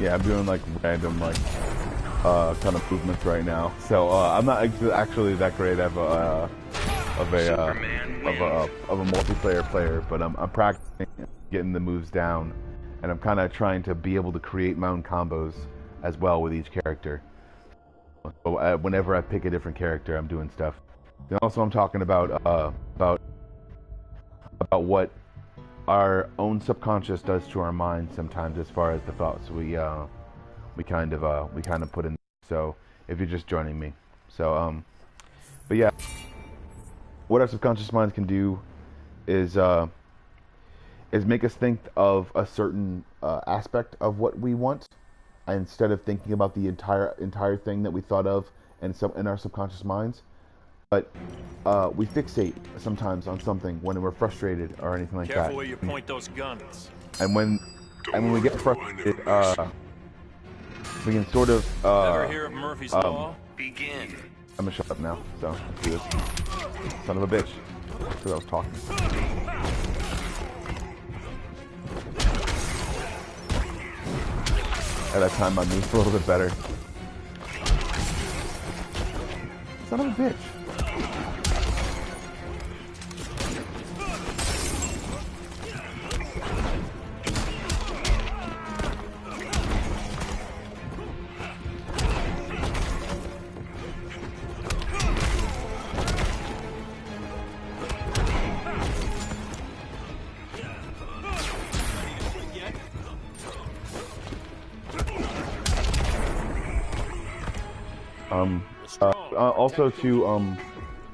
Yeah, I'm doing like random like kind of movements right now. So I'm not actually that great of a multiplayer player, but I'm practicing getting the moves down, and I'm kind of trying to be able to create my own combos as well with each character. So whenever I pick a different character, I'm doing stuff. Then also I'm talking about what our own subconscious does to our mind sometimes, as far as the thoughts we kind of put in. So if you're just joining me, so but yeah, what our subconscious minds can do is make us think of a certain aspect of what we want, instead of thinking about the entire thing that we thought of in our subconscious minds. But we fixate sometimes on something when we're frustrated or anything like that.
Careful where you point those guns.
And when we get frustrated, we can sort of.
Ever hear of Murphy's Law?
Begin.
I'm gonna shut up now. So let's do this. Son of a bitch. That's what I was talking. At that time, I moved a little bit better. Son of a bitch. Also to I'm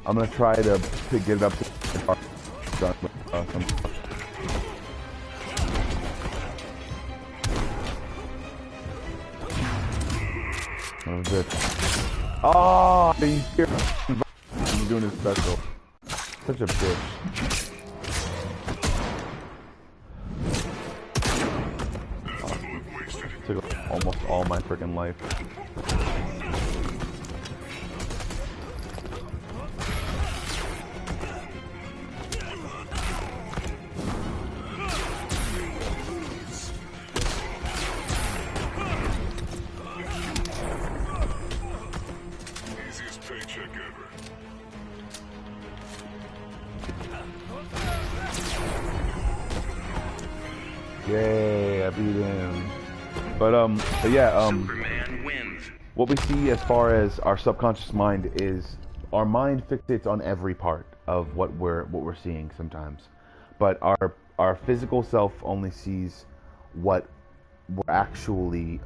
gonna try to get it up to done with some. Oh, good. Oh, you hear? I'm doing it special. Such a bitch. Took almost all my freaking life. Yay, I beat him. But yeah,
Superman wins.
what we see as far as our subconscious mind is our mind fixates on every part of what we're seeing sometimes, but our physical self only sees what we're actually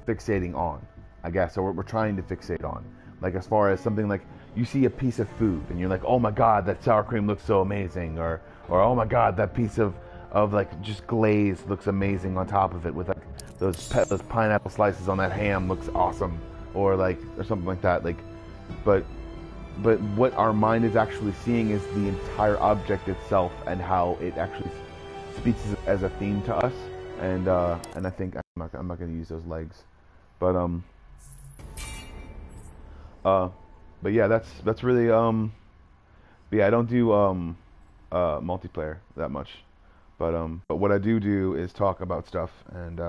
fixating on, I guess, or what we're trying to fixate on. Like as far as something like you see a piece of food and you're like, oh my god, that sour cream looks so amazing, or oh my god, that piece of like just glaze looks amazing on top of it with like those pineapple slices on that ham looks awesome, or something like that. Like, but what our mind is actually seeing is the entire object itself and how it actually speaks as a theme to us. And I think I'm not gonna use those legs, but yeah, that's really yeah, I don't do multiplayer that much, but what I do is talk about stuff and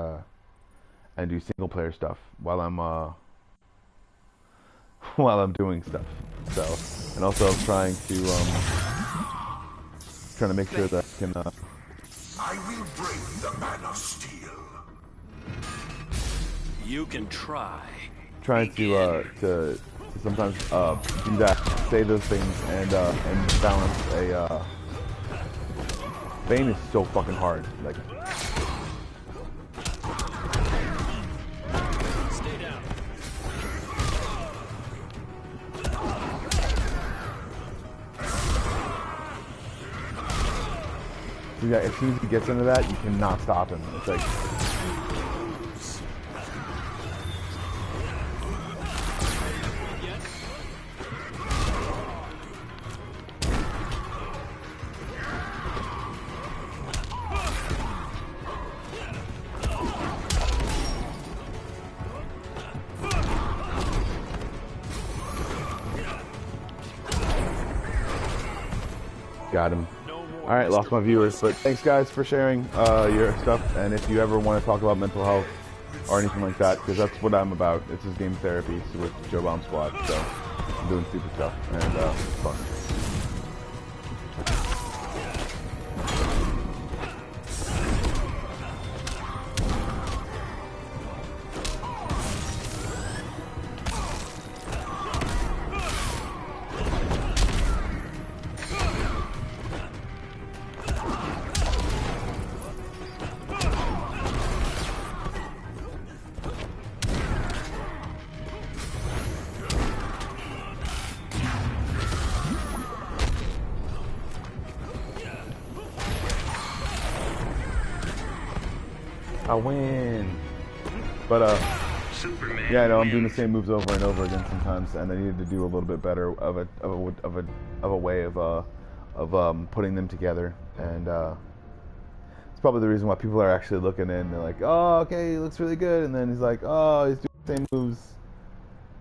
do single player stuff while I'm doing stuff. So, and also I'm trying to make sure that I can
I will bring the man of steel.
You can try.
trying to sometimes do that, say those things, and balance a. Bane is so fucking hard. Like.
Stay down.
Yeah, as soon as he gets into that, you cannot stop him. It's like. Got him. Alright, lost my viewers, but thanks guys for sharing your stuff, and if you ever want to talk about mental health or anything like that, because that's what I'm about. It's just game therapy with Joe Bomb Squad, so I'm doing stupid stuff, and it's fun. I win. But yeah, I know I'm doing the same moves over and over again sometimes, and I needed to do a little bit better of a way of putting them together, and it's probably the reason why people are actually looking in. And they're like, oh, okay, he looks really good, and then he's like, oh, he's doing the same moves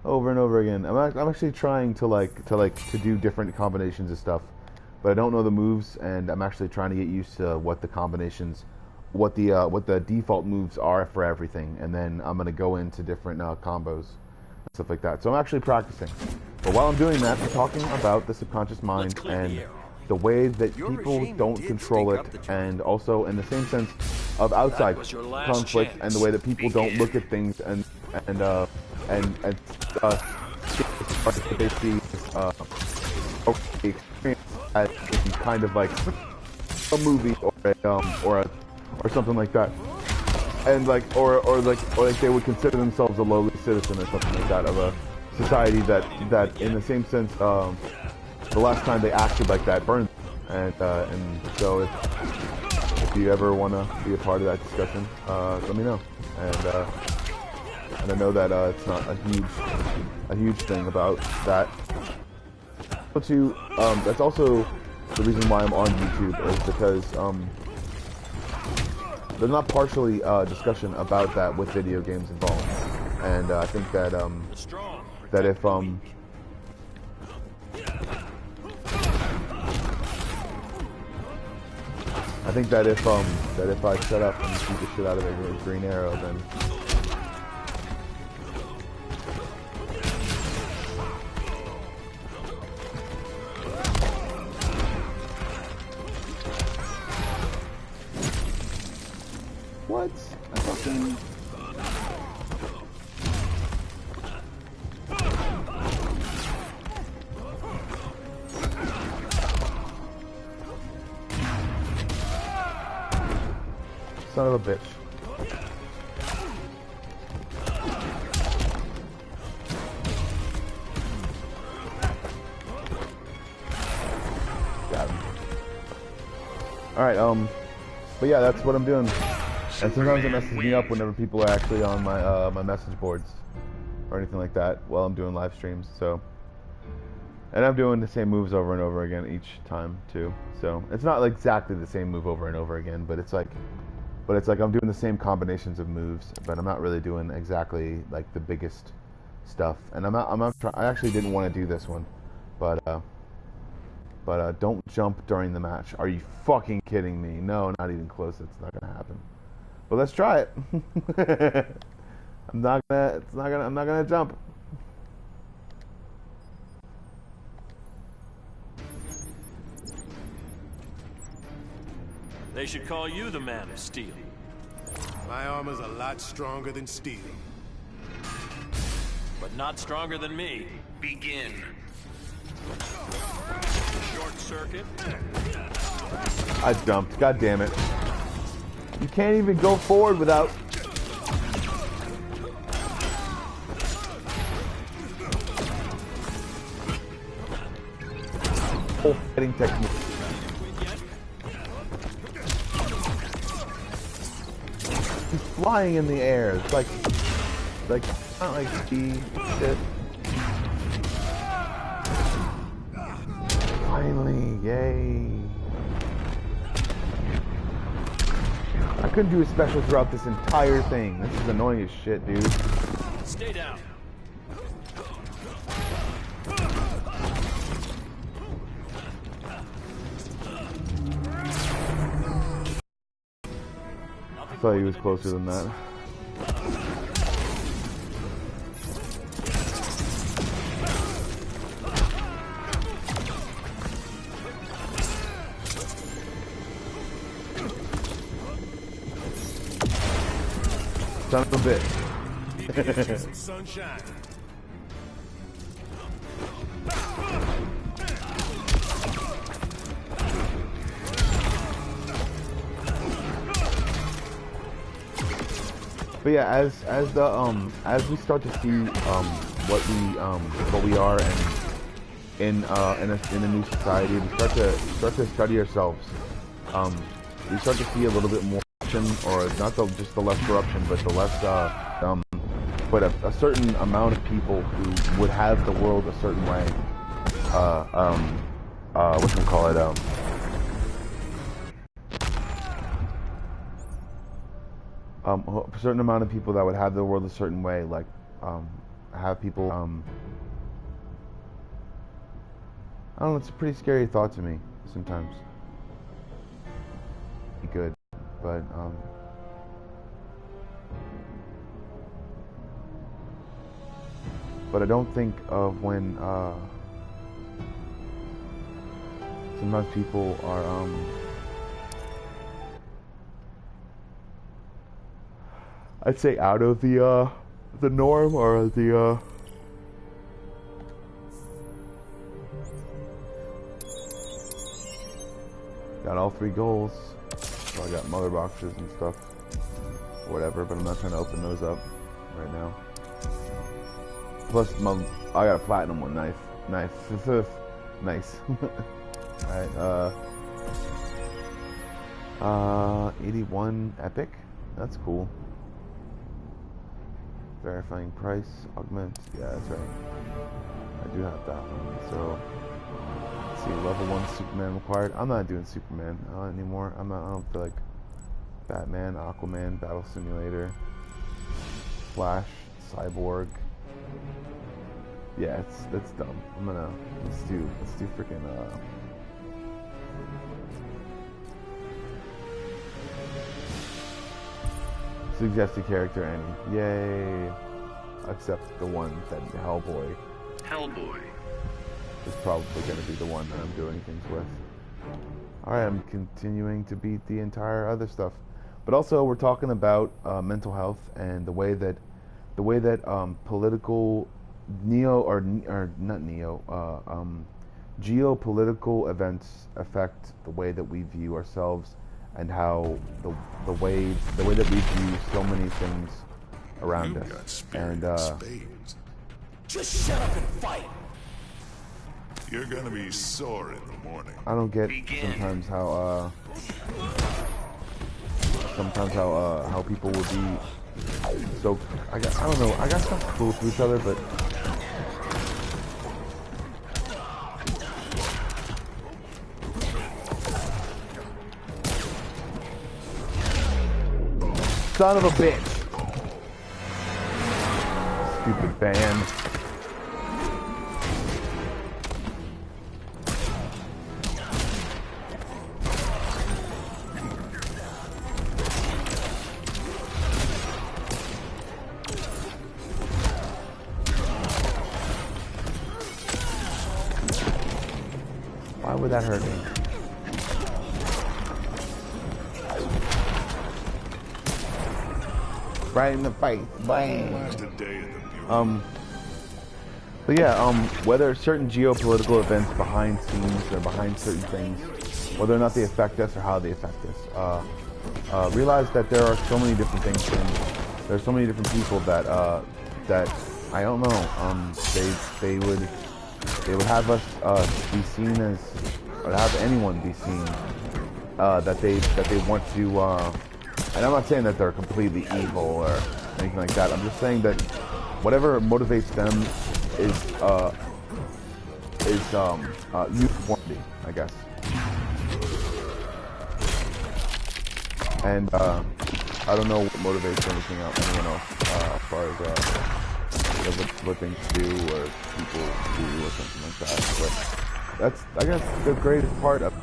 over and over again. I'm actually trying to do different combinations of stuff, but I don't know the moves, and I'm actually trying to get used to what the combinations. What the default moves are for everything, and then I'm gonna go into different combos and stuff like that. So I'm actually practicing. But while I'm doing that, I'm talking about the subconscious mind and the way that people don't control it, and also in the same sense of outside conflict and the way that people don't look at things and basically experience as kind of like a movie or something like that, and or they would consider themselves a lowly citizen or something like that of a society that in the same sense the last time they acted like that burned, and so if you ever want to be a part of that discussion, let me know, and I know that it's not a huge thing about that. But that's also the reason why I'm on YouTube, is because there's not partially discussion about that with video games involved, and I think that that if I shut up and beat the shit out of a green arrow, then what? I fucking... Son of a bitch. Alright, but yeah, that's what I'm doing. And sometimes it messes me up whenever people are actually on my my message boards or anything like that while I'm doing live streams. So, and I'm doing the same moves over and over again each time too. So it's not like exactly the same move over and over again, but it's like I'm doing the same combinations of moves, but I'm not really doing exactly like the biggest stuff. And I actually didn't want to do this one, but don't jump during the match. Are you fucking kidding me? No, not even close. It's not gonna happen. But let's try it. I'm not gonna jump.
They should call you the Man of Steel.
My armor's a lot stronger than steel.
But not stronger than me.
Begin.
Short circuit.
I jumped. God damn it. You can't even go forward without... Full fighting technique. He's flying in the air. It's like not like ski shit. Finally, yay. I couldn't do a special throughout this entire thing. This is annoying as shit, dude.
Stay down.
I thought he was closer than that. Son of a bitch.
Some sunshine.
But yeah, as we start to see what we are in a new society, we start to study ourselves. We start to see a little bit more corruption, or not just the less corruption, but the less but a certain amount of people who would have the world a certain way. Whatchamacallit, a certain amount of people that would have the world a certain way, like have people I don't know, it's a pretty scary thought to me sometimes. Be good, but I don't think of when sometimes people are I'd say out of the norm, or the got all 3 goals. So I got mother boxes and stuff, or whatever, but I'm not trying to open those up right now. Plus, I got a platinum one. Nice. Nice. Alright, 81 epic. That's cool. Verifying price, augment. Yeah, that's right. I do have that one. So, let's see. Level 1 Superman required. I'm not doing Superman anymore. I don't feel like Batman, Aquaman, Battle Simulator, Flash, Cyborg. Yeah, that's dumb. Let's do freaking suggested character any. Yay. Except the one that Hellboy is probably going to be the one that I'm doing things with. Alright, I'm continuing to beat the entire other stuff. But also we're talking about mental health and the way that political geopolitical events affect the way that we view ourselves, and how the way that we view so many things around us. And
spades.
Just shut up and fight.
You're gonna be sore in the morning.
I don't get sometimes how people will be so. I don't know. I got some cool to each other, but son of a bitch. Stupid band. Why would that hurt me? Right in the face. Bang. But yeah, whether certain geopolitical events behind scenes or behind certain things, whether or not they affect us or how they affect us, realize that there are so many different things, and there's so many different people that that I don't know. They would have us be seen as, or have anyone be seen that they want to. And I'm not saying that they're completely evil or anything like that. I'm just saying that whatever motivates them is uniformity, I guess. And I don't know what motivates anyone else as far as what things do or people do or something like that. But that's, I guess, the greatest part of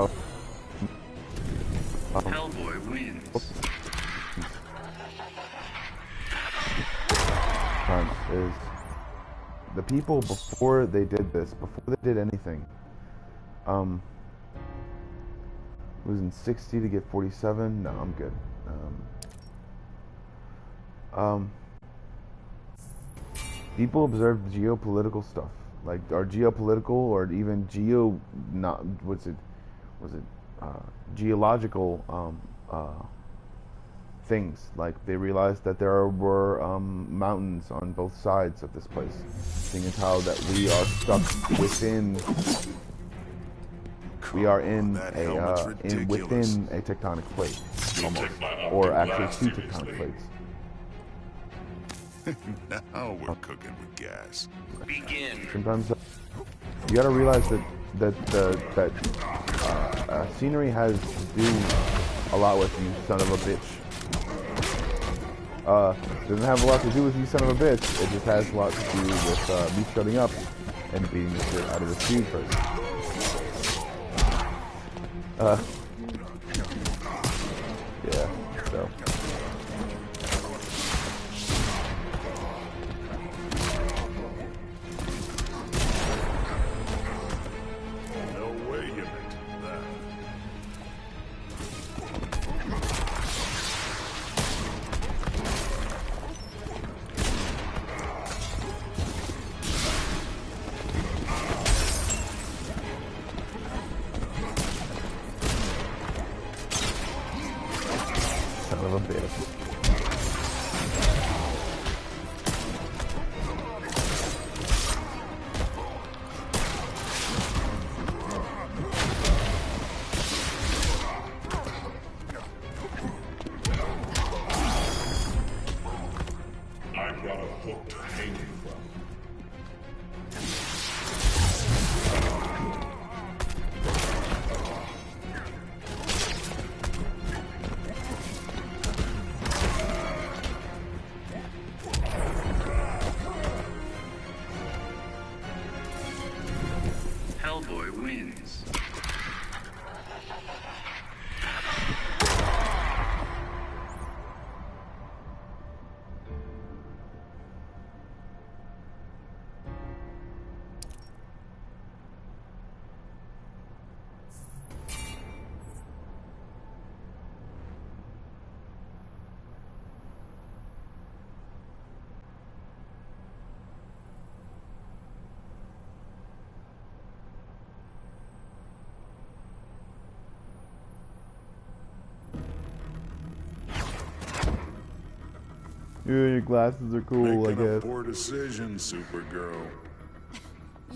Hellboy wins.
Is the people before they did this, before they did anything, losing 60 to get 47. No, I'm good. People observe geopolitical stuff, like or geopolitical or even geological things. Like they realized that there were mountains on both sides of this place, seeing as how that we are stuck within. We are in within a tectonic plate, almost, or actually two tectonic plates.
Now we're cooking with gas.
Begin.
Sometimes you gotta realize that scenery has to do a lot with you, son of a bitch. Doesn't have a lot to do with you, son of a bitch. It just has a lot to do with me shutting up and beating the shit out of this dude first. Yeah, so.
No way you meant that.
Son of a bitch.
I brought a hook to hang you from.
Hellboy wins.
Yeah, your glasses are cool,
Making
I
a
guess.
poor decision, Supergirl.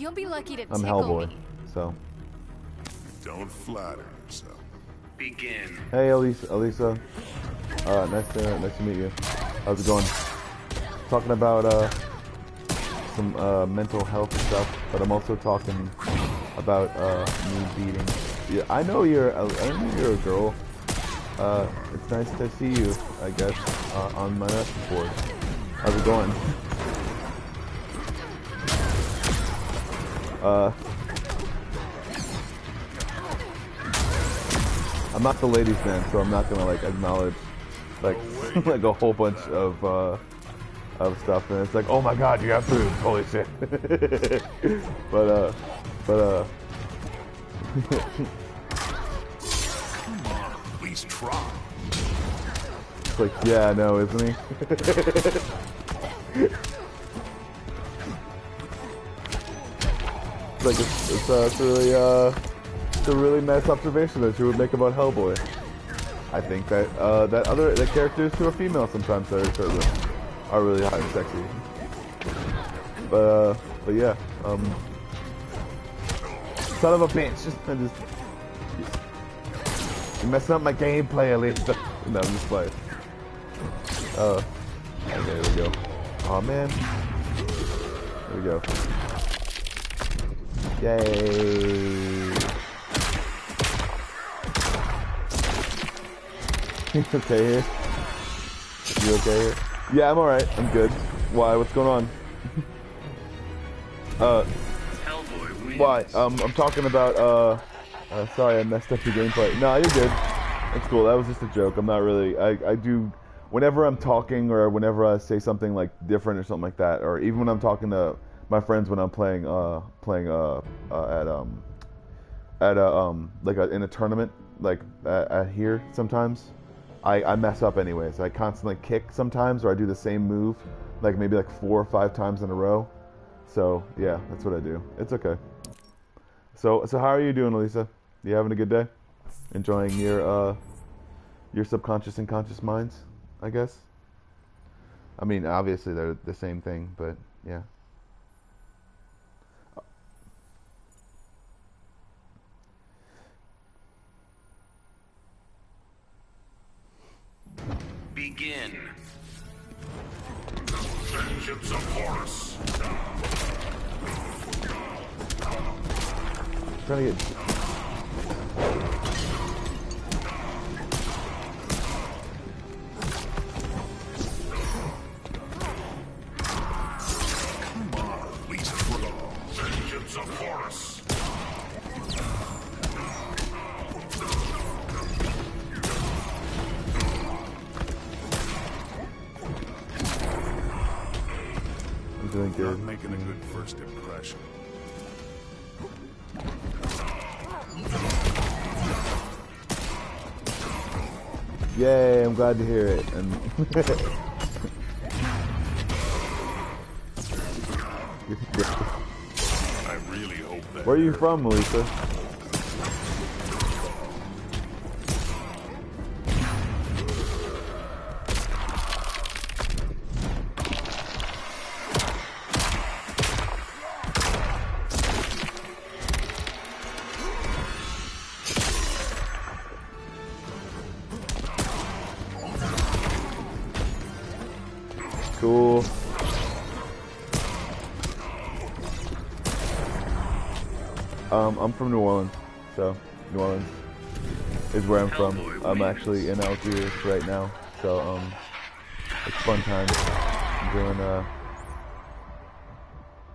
You'll be lucky to
I'm
tickle
Hellboy,
me.
so.
Don't flatter yourself.
Begin.
Hey, Elisa. Nice to meet you. How's it going? Talking about some mental health stuff, but I'm also talking about me beating. Yeah, I know you're a girl. It's nice to see you, I guess, on my message board. How's it going? I'm not the ladies' man, so I'm not gonna like acknowledge like like a whole bunch of stuff, and it's like, oh my god, you have food, holy shit. but
Come on, at least try.
it's like, yeah, I know, isn't he? Like it's a really nice observation that you would make about Hellboy. I think that the characters who are female sometimes are really hot and sexy. But yeah, son of a bitch, you're messing up my gameplay, Elisa. No, I'm just playing. Okay, there we go. Oh man, there we go. Yay! You okay here? You okay here? Yeah, I'm alright. I'm good. Why? What's going on?
Hellboy wins.
Why? I'm talking about, sorry, I messed up your gameplay. No, you're good. That's cool. That was just a joke. I'm not really, I do, whenever I'm talking or whenever I say something like different or something like that, or even when I'm talking to my friends when I'm playing in a tournament, like at here sometimes, I mess up anyways. I constantly kick sometimes, or I do the same move, like maybe like 4 or 5 times in a row. So yeah, that's what I do. It's okay. So how are you doing, Elisa? You having a good day? Enjoying your subconscious and conscious minds, I guess. I mean, obviously they're the same thing, but yeah.
Begin.
Vengeance of Horus.
Trying to get.
Come on, at least try. Vengeance of Horus.
Doing good.
Not making a good first impression.
Yay, I'm glad to hear it. And
I really hope that.
where are you from, Melissa? Cool. I'm from New Orleans, so New Orleans is where I'm from. I'm actually in Algiers right now, so it's fun times. I'm doing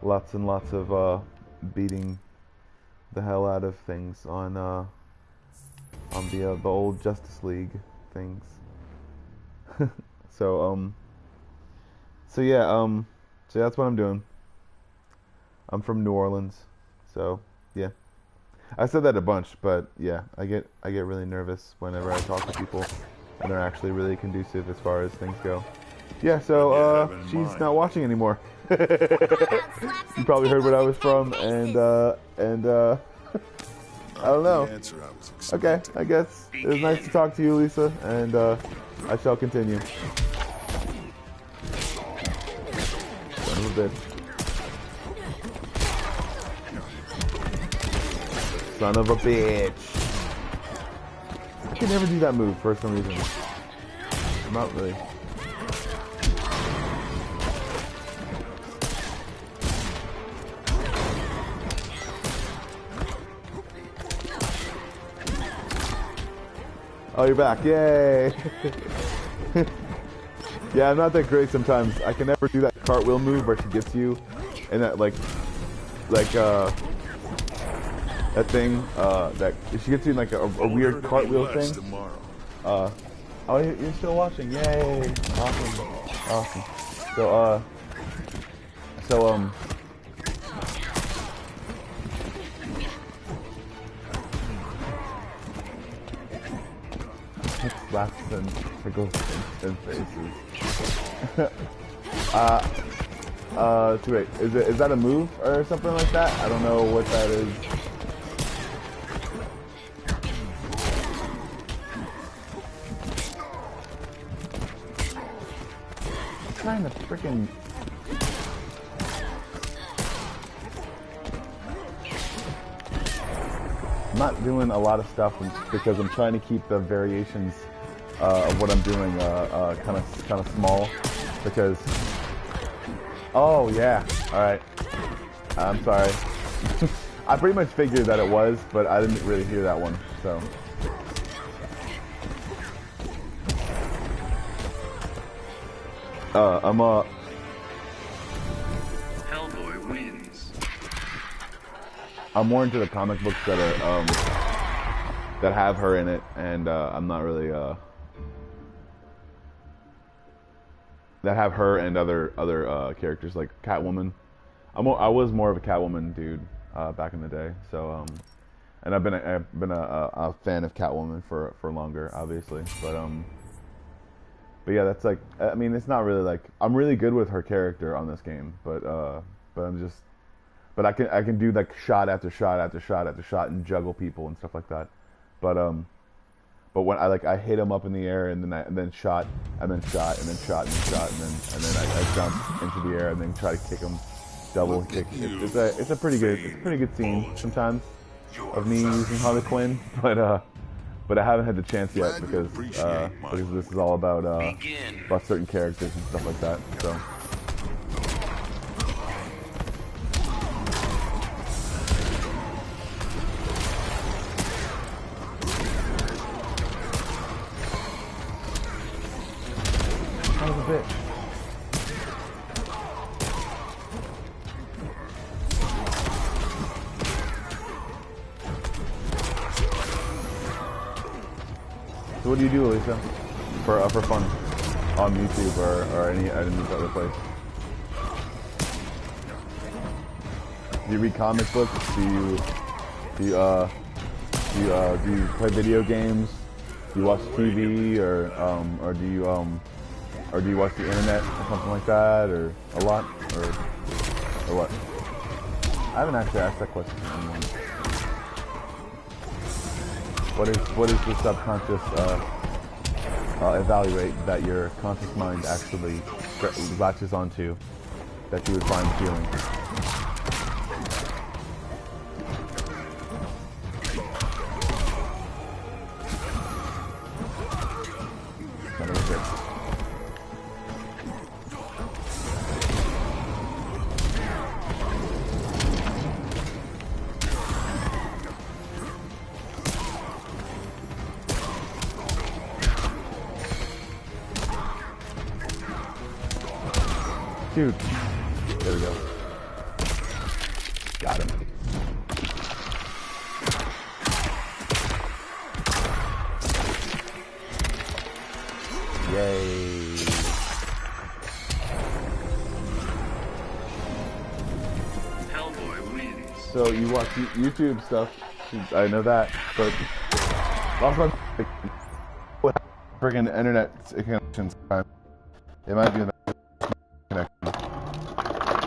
lots and lots of beating the hell out of things on the old Justice League things. So yeah, so that's what I'm doing. I'm from New Orleans, so yeah. I said that a bunch, but yeah, I get really nervous whenever I talk to people, and they're actually really conducive as far as things go. Yeah, so she's not watching anymore. You probably heard what I was from, and I don't know. Okay, I guess it was nice to talk to you, Lisa, and I shall continue. Son of a bitch. son of a bitch. I can never do that move for some reason. Not really. Oh, you're back. Yay! Yeah, I'm not that great sometimes. I can never do that cartwheel move where she gets you and that that thing, that she gets you in like a weird cartwheel thing. Oh, you're still watching. Yay. Awesome. Awesome. So slaps and tickles and faces. So wait, is that a move or something like that? I don't know what that is. I'm trying to freaking. I'm not doing a lot of stuff because I'm trying to keep the variations of what I'm doing kind of small, because oh yeah, all right, I'm sorry. I pretty much figured that it was, but I didn't really hear that one, so
Hellboy wins.
I'm more into the comic books that are that have her in it, and I'm not really that have her and other characters like Catwoman. I was more of a Catwoman dude back in the day, so and I've been a fan of Catwoman for longer, obviously, but yeah, that's like, I mean, it's not really like, I'm really good with her character on this game, but I'm just, but I can do like shot after shot after shot after shot and juggle people and stuff like that, but when I hit them up in the air and then shot and then shot and then shot and then shot and then I jump into the air and then try to kick them, double kick. It's a pretty good scene sometimes of me using Harley Quinn, but I haven't had the chance yet because this is all about certain characters and stuff like that. So. That was a bitch. So what do you do, Elisa, for fun on YouTube or any other place? Do you read comic books? Do you play video games? Do you watch TV or do you watch the internet or something like that, or a lot, or what? I haven't actually asked that question to anyone. What is the subconscious evaluate that your conscious mind actually latches onto that you would find appealing? Dude, there we go. Got him. Yay.
Hellboy wins.
So you watch YouTube stuff, I know that, but also what friggin' internet connections. It might be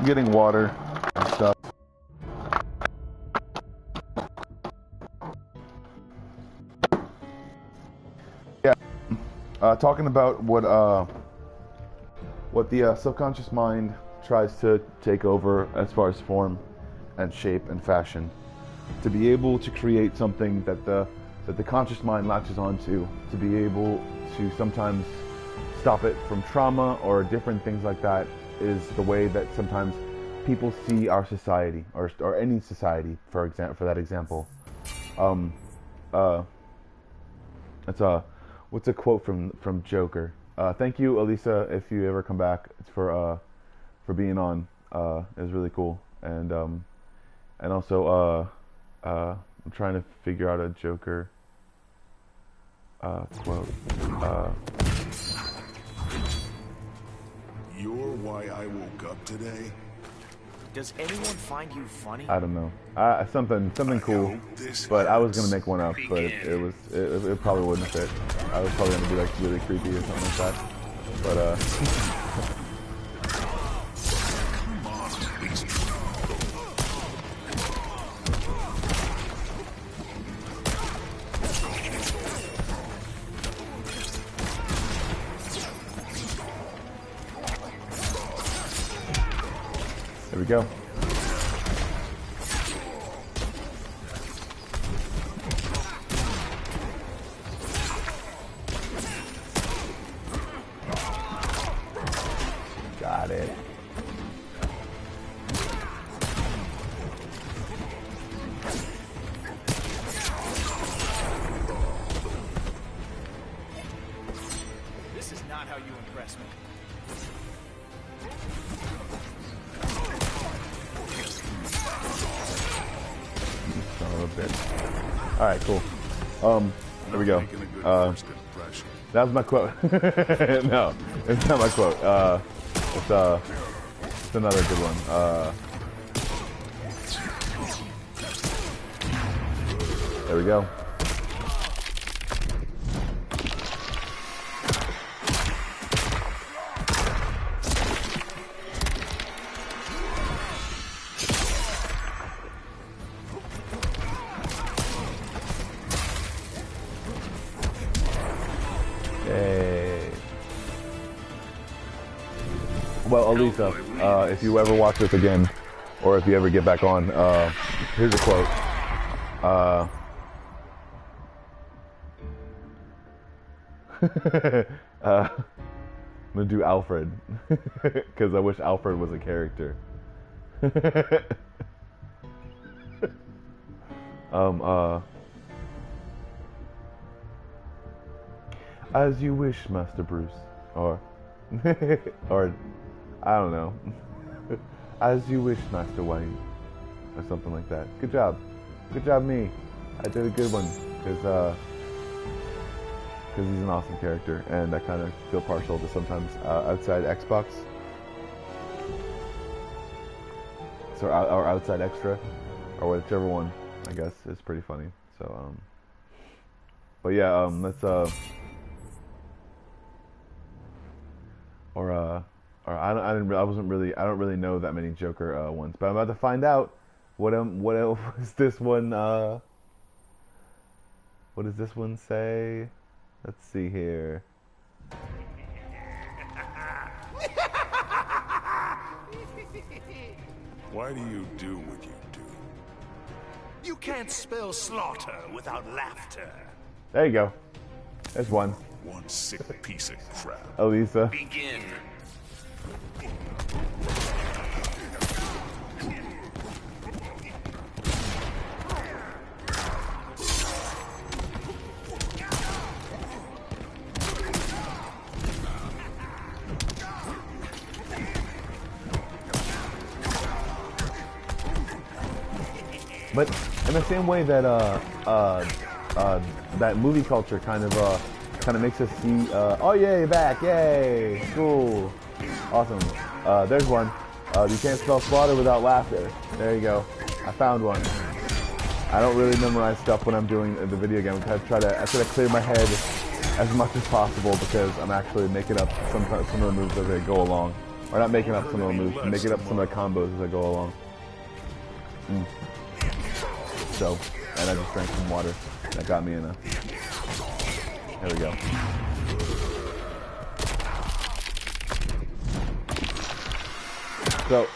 getting water and stuff. Yeah, talking about what the subconscious mind tries to take over as far as form and shape and fashion. to be able to create something that the conscious mind latches onto, to be able to sometimes stop it from trauma or different things like that, is the way that sometimes people see our society, or any society, for that example. It's what's a quote from Joker? Thank you, Elisa, if you ever come back. It's for being on. It was really cool, and also I'm trying to figure out a Joker quote.
You're why I woke up today?
Does anyone find you funny?
I don't know. Something cool, but I was gonna make one up, but it probably wouldn't fit. I was probably gonna be like really creepy or something like that. But
Come on, please.
there we go. Got it.
This is not how you impress me.
Son of a bitch. Alright, cool. There we go. That was my quote. No, it's not my quote. It's another good one. There we go. Yay. Well, Elisa, if you ever watch this again, or if you ever get back on, here's a quote. I'm gonna do Alfred, because I wish Alfred was a character. As you wish, Master Bruce, or or I don't know. As you wish, Master Wayne, or something like that. Good job, me. I did a good one, because he's an awesome character, and I kind of feel partial to sometimes outside Xbox, so or outside extra, or whichever one. I guess is pretty funny. So but yeah, let's or I don't really know that many Joker ones, but I'm about to find out. What else is this one? What does this one say? Let's see here.
Why do you do what you do?
You can't spell slaughter without laughter.
There you go. There's one.
One sick piece of crap.
Elisa.
Begin.
But in the same way that that movie culture kind of makes us see, oh yay, back, yay, cool, awesome. There's one. You can't spell slaughter without laughter. There you go. I found one. I don't really memorize stuff when I'm doing the video game. I try to clear my head as much as possible, because I'm actually making up some of the moves as I go along, or not making up some of the moves, making up some of the combos as I go along. So, and I just drank some water. That got me in a... There we go. So,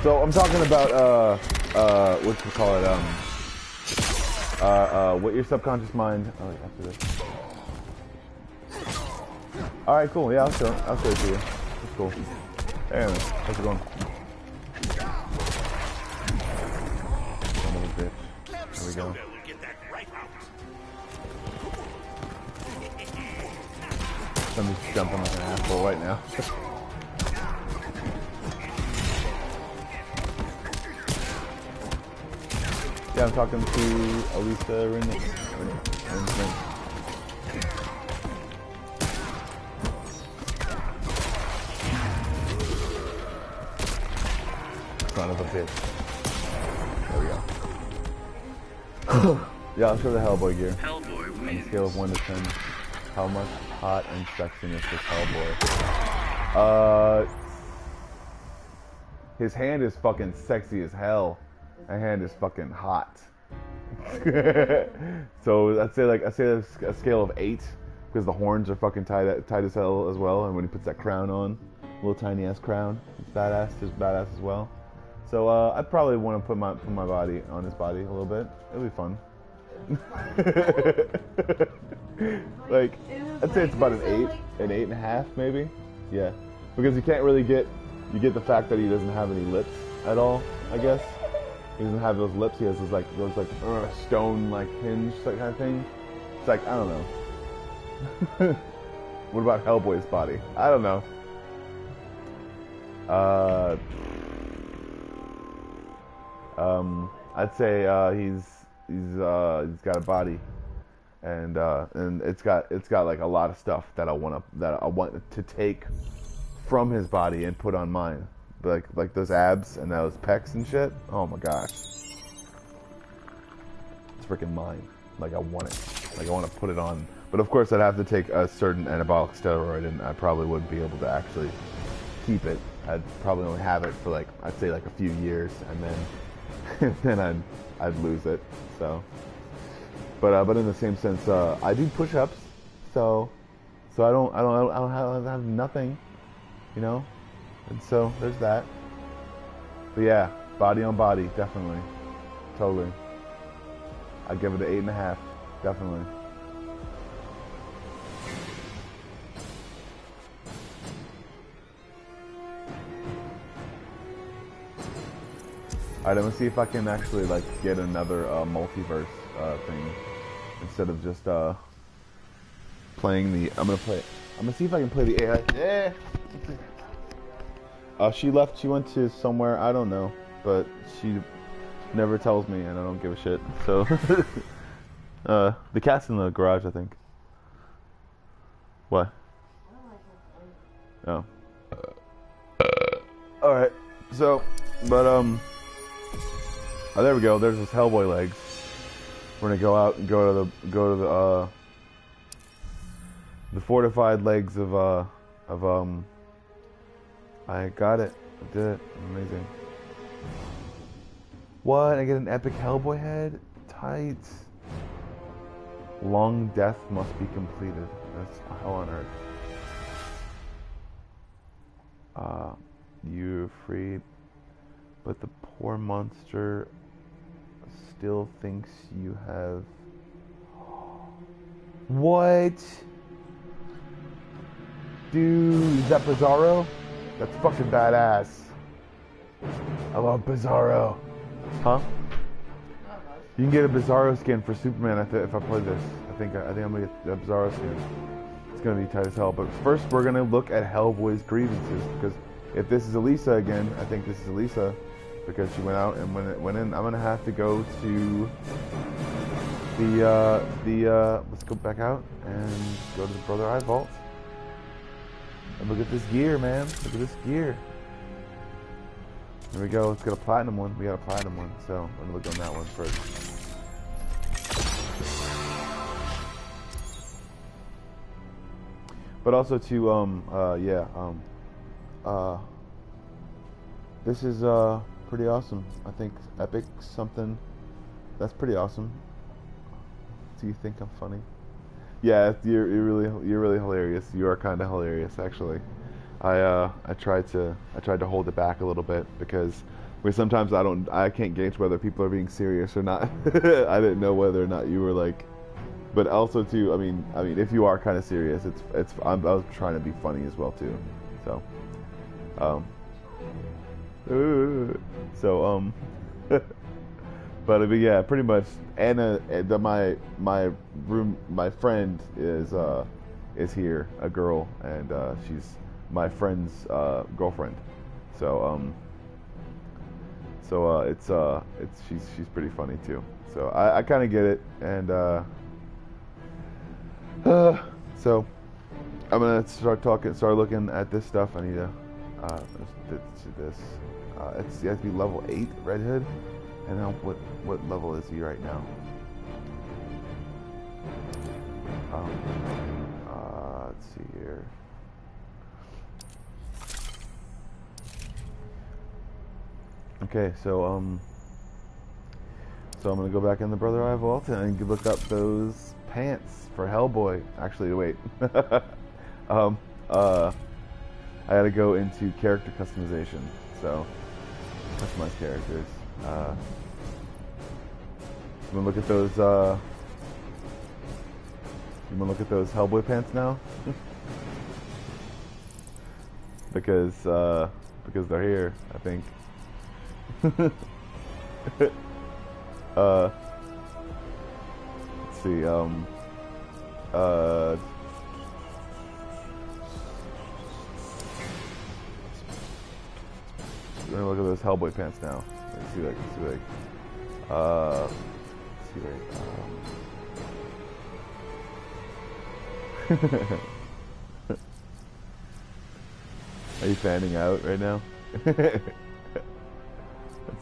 so I'm talking about what you call it, what your subconscious mind, oh, wait, after this. Alright, cool, yeah, I'll show it to you. That's cool. Anyway, how's it going? Son of a bitch. There we go. Somebody's jumping like an asshole right now. Yeah, I'm talking to Elisa Rin. Son of a bitch. There we go. Yeah, I'll show the Hellboy gear.
Hellboy
On a
wins.
scale of 1 to 10, how much hot and sexiness is Hellboy? His hand is fucking sexy as hell. That hand is fucking hot. So I'd say a scale of 8, because the horns are fucking tight as hell as well. And when he puts that crown on, little tiny ass crown, it's badass. Just badass as well. So I'd probably want to put my body on his body a little bit. It'll be fun. Like, I'd say it's about an 8.5 maybe. Yeah, because you can't really get the fact that he doesn't have any lips at all. I guess he doesn't have those lips. He has those stone hinge kind of thing. It's like, I don't know. What about Hellboy's body? I don't know. I'd say he's got a body, and it's got like a lot of stuff that I want to take from his body and put on mine, like those abs and those pecs and shit. Oh my gosh, it's freaking mine. Like I want it. Like I want to put it on. But of course, I'd have to take a certain anabolic steroid, and I probably wouldn't be able to actually keep it. I'd probably only have it for I'd say a few years, and then I'd lose it. So, but in the same sense, I do push-ups, so I don't have nothing, you know, and so there's that. But yeah, body on body, definitely, totally. I'd give it an 8.5, definitely. Alright, I'm gonna see if I can actually get another multiverse thing instead of just playing the. I'm gonna see if I can play the AI. Yeah. She left. She went to somewhere. I don't know, but she never tells me, and I don't give a shit. So the cat's in the garage, I think. What? Oh. All right. So, but oh, there we go. There's his Hellboy legs. We're gonna go out and go to the fortified legs of I got it. I did it. Amazing. What? I get an epic Hellboy head? Tight. Long death must be completed. That's hell on earth. You're freed, but the poor monster still thinks you have. What? Dude, is that Bizarro? That's fucking badass. I love Bizarro. Huh? You can get a Bizarro skin for Superman if I play this. I think I'm gonna get a Bizarro skin. It's gonna be tight as hell. But first, we're gonna look at Hellboy's grievances, because if this is Elisa again, I think this is Elisa, because she went out and went in. I'm gonna have to go to the let's go back out and go to the Brother Eye Vault. And look at this gear, man. Look at this gear. There we go. Let's get a platinum one. We got a platinum one, so I'm gonna look on that one first. But also to this is pretty awesome. I think epic something. That's pretty awesome. Do you think I'm funny? Yeah, you're really hilarious. You are kind of hilarious, actually. I tried to hold it back a little bit, because where sometimes I can't gauge whether people are being serious or not. I didn't know whether or not you were like, but also too, I mean, if you are kind of serious, I was trying to be funny as well too, so, but yeah, pretty much. Anna, my friend is here, a girl, and she's my friend's girlfriend. So she's pretty funny too. So I kind of get it, and so I'm gonna start looking at this stuff. I need to this. It has to be level 8 Red Hood. And now, what level is he right now? Let's see here. Okay, so I'm gonna go back in the Brother Eye Vault and look up those pants for Hellboy. Actually, wait. I gotta go into character customization. So customize characters. You wanna look at those? You wanna look at those Hellboy pants now? because they're here, I think. Let's see. We're gonna look at those Hellboy pants now. Let's see, Are you fanning out right now? Let's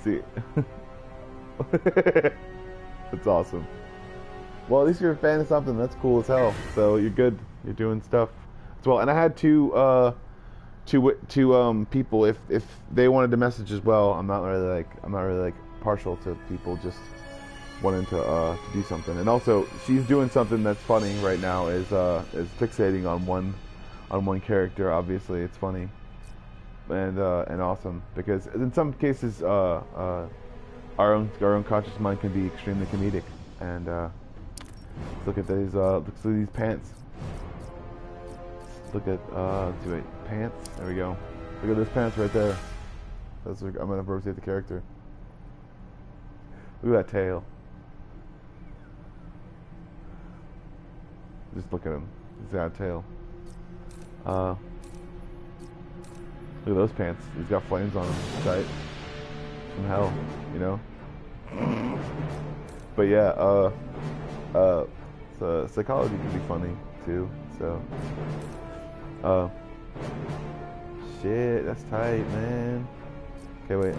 see. That's awesome. Well, at least you're a fan of something. That's cool as hell. So you're good. You're doing stuff as well. And I had two people. If they wanted to message as well, I'm not really like partial to people just wanting to do something. And also, she's doing something that's funny right now. Is fixating on one character. Obviously, it's funny and awesome because in some cases, our own conscious mind can be extremely comedic. And look at these. Look at these pants. Look at pants. There we go. Look at those pants right there. I'm gonna rotate the character. Look at that tail. Just look at him. He's got a tail. Look at those pants. He's got flames on him. Tight. From hell, you know. But yeah, so psychology can be funny too. So, shit, that's tight, man. Okay, wait.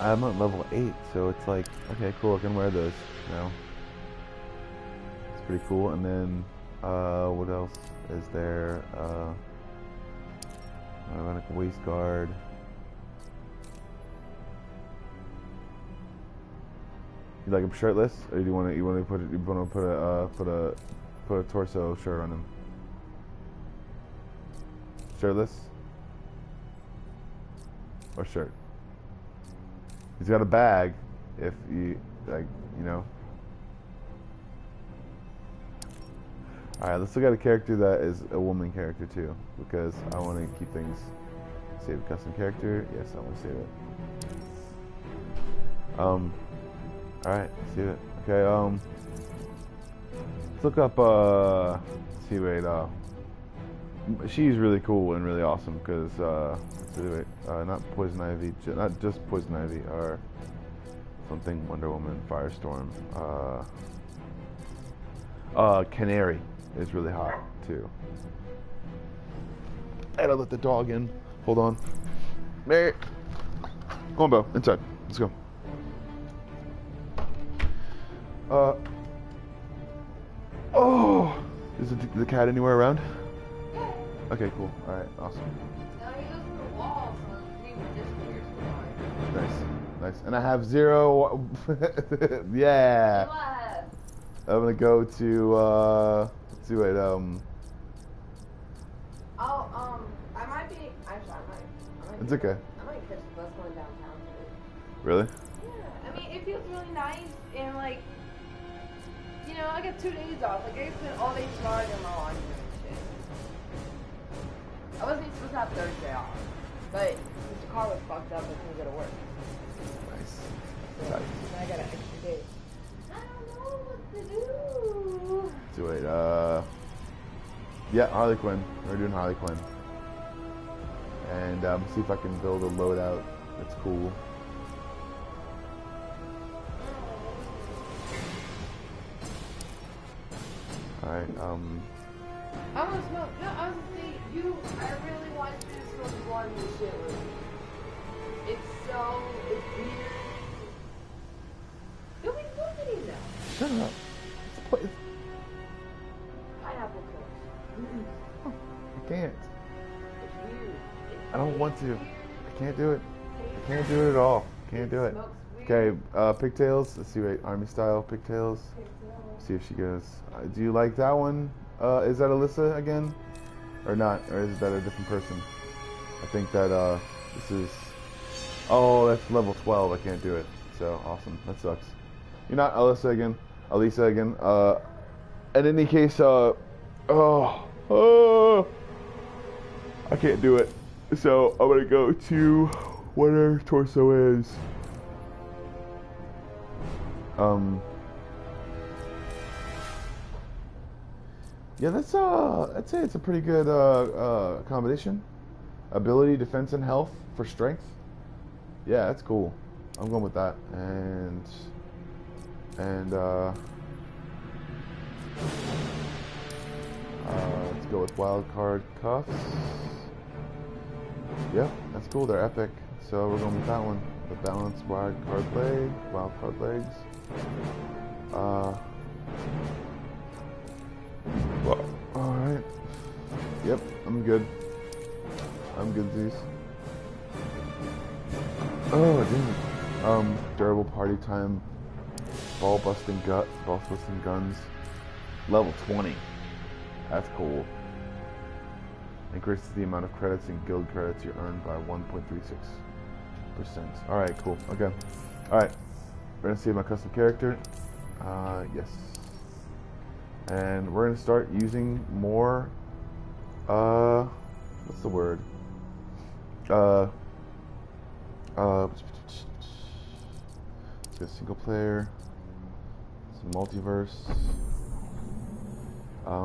I'm at level 8, so it's like, okay, cool, I can wear those now. It's pretty cool. And then, what else is there? Like a waist guard. You like him shirtless, or do you want to put a torso shirt on him? Shirtless or shirt? He's got a bag, if you like, you know. Alright, let's look at a character that is a woman character too, because I want to keep things. Save a custom character. Yes, I want to save it. Alright, save it. Okay, let's look up, see, wait, she's really cool and really awesome, because, not Poison Ivy, not just Poison Ivy, or something, Wonder Woman, Firestorm, Canary is really hot, too. I gotta let the dog in. Hold on. Mary. Come on, Bo. Inside. Let's go. Oh! Is the cat anywhere around? Okay, cool. Alright, awesome.
No, he goes to the wall, so he disappears from the
Nice. Nice. And I have 0... yeah. I'm gonna go to let's do it.
I might be. Actually, I might.
It's okay.
I might catch the bus going downtown today.
Really?
Yeah. I mean, it feels really nice and like, you know, I got 2 days off. Like I spent all day tomorrow doing my laundry and shit. I wasn't even supposed to have Thursday off, but the car was fucked up. I couldn't go to work.
Nice.
So
Nice.
I got an extra day. I don't know what to do.
Do it. Yeah, Harley Quinn. We're doing Harley Quinn. And see if I can build a loadout that's cool. Alright,
I want to smoke. No, I was gonna say, I really want you to smoke blunt and shit with me. It's weird. Don't we smoke any now?
shut up.
Pineapple Kush.
I can't.
It's weird.
I don't want to. I can't do it. I can't do it at all. Can't do it. Okay, pigtails. Let's see, wait, army style pigtails. See if she goes. Do you like that one? Is that Alyssa again? Or not? Or is that a different person? I think that this is... Oh, that's level 12. I can't do it. So, awesome. That sucks. You're not Alyssa again. Alisa again. In any case, I can't do it. So, I'm gonna go to what her torso is. Yeah, that's I'd say it's a pretty good combination. Ability, defense, and health for strength. Yeah, that's cool. I'm going with that. And let's go with wild card cuffs. Yep, that's cool. They're epic. So we're going with that one. The balanced wild card legs. Well, alright. Yep, I'm good. I'm good, these. Oh, damn. Durable party time. Ball busting guns. Level 20. That's cool. Increases the amount of credits and guild credits you earn by 1.36%. Alright, cool. Okay. Alright. We're gonna save my custom character. Yes. And we're gonna start using more, what's the word? Single player, some multiverse. I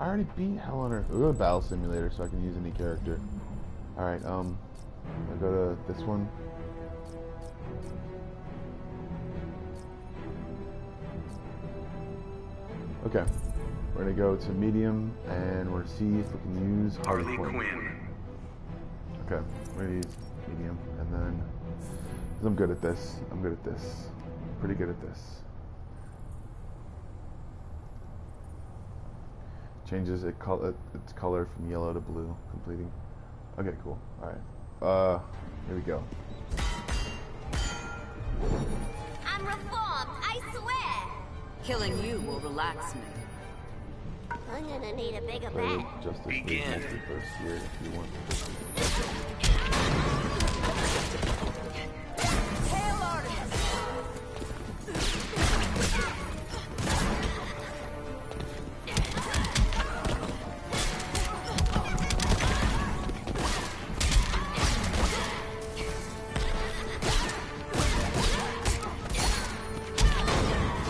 already beat Hell on Earth. We'll go to Battle Simulator so I can use any character. Alright, I'll go to this one. Okay, we're gonna go to medium and we're gonna see if we can use Harley Quinn. Okay, we're gonna use medium and then, because I'm good at this. Pretty good at this. Changes its color from yellow to blue, completing. Okay, cool. Alright. Here we go.
I'm reformed, I swear! Killing you will relax me. I'm gonna need a bigger
Play Justice League Multiverse here if you want.
Hail Artemis!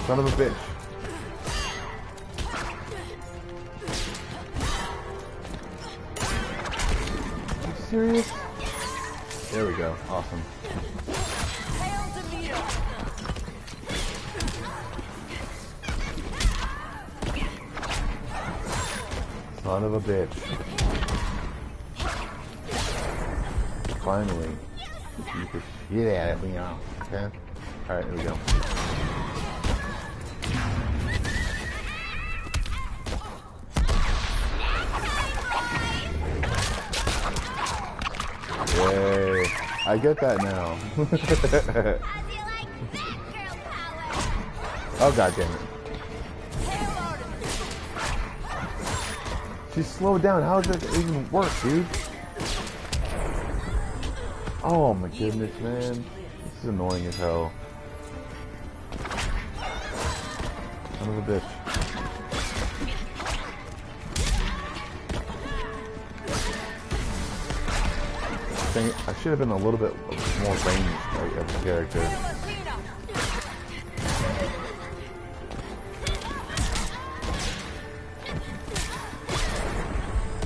Son of a bitch. Are you serious? There we go. Awesome. Son of a bitch. Finally. You can shit at it, Leon. Okay? Alright, here we go. Yay. I get that now. Oh god damn it. She's slowed down. How does that even work, dude? Oh my goodness, man. This is annoying as hell. Son of a bitch. Dang it, I should have been a little bit more ranged as a character.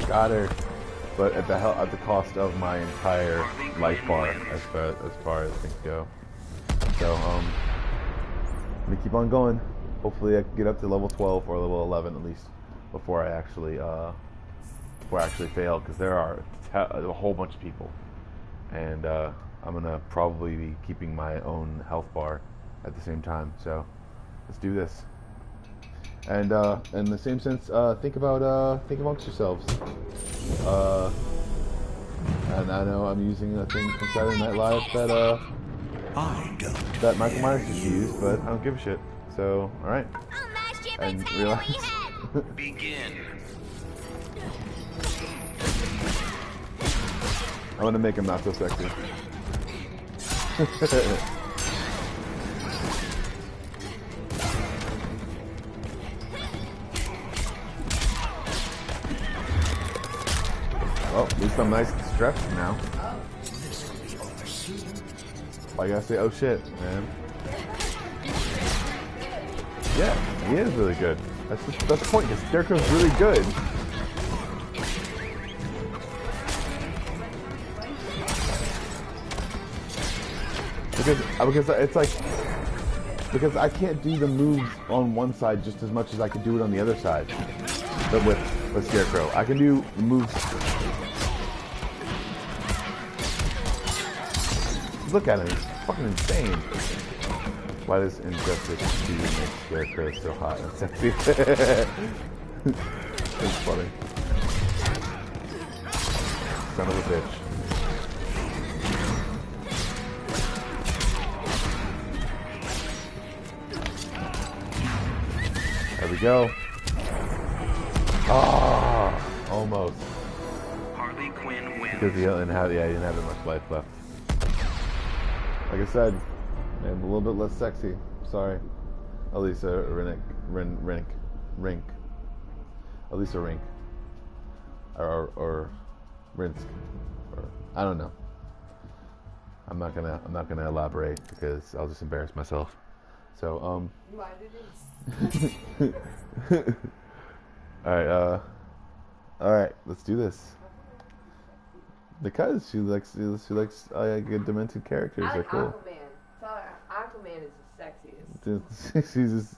Got her, but at the cost of my entire life bar as far as things go. So I'm gonna keep on going. Hopefully I can get up to level 12 or level 11 at least before I actually fail, because there are a whole bunch of people, and I'm gonna probably be keeping my own health bar at the same time. So let's do this. And in the same sense, think amongst yourselves. And I know I'm using a thing from Saturday Night Live that Michael Myers just used, but I don't give a shit. So, all right, and relax.
Begin.
I'm gonna make him not so sexy. Well, at least I'm nice and stretched now. Why you gotta say, oh shit, man? Yeah, he is really good. That's the point. His Scarecrow's really good. Because it's like, because I can't do the moves on one side just as much as I can do it on the other side. But with Scarecrow, I can do the moves. Look at him, he's fucking insane. Why does Injustice 2 make Scarecrow so hot and sexy? It's funny. Son of a bitch. There we go. Ah, almost.
Harley Quinn wins.
Because he didn't have that much life left. Like I said, I'm a little bit less sexy. Sorry. Elisa Rink. Elisa Rink. Or Rinsk. Or I don't know. I'm not gonna elaborate because I'll just embarrass myself. So Alright, let's do this. Because she likes good demented characters. They're cool.
Aquaman. Sorry, Aquaman is the sexiest.
She's just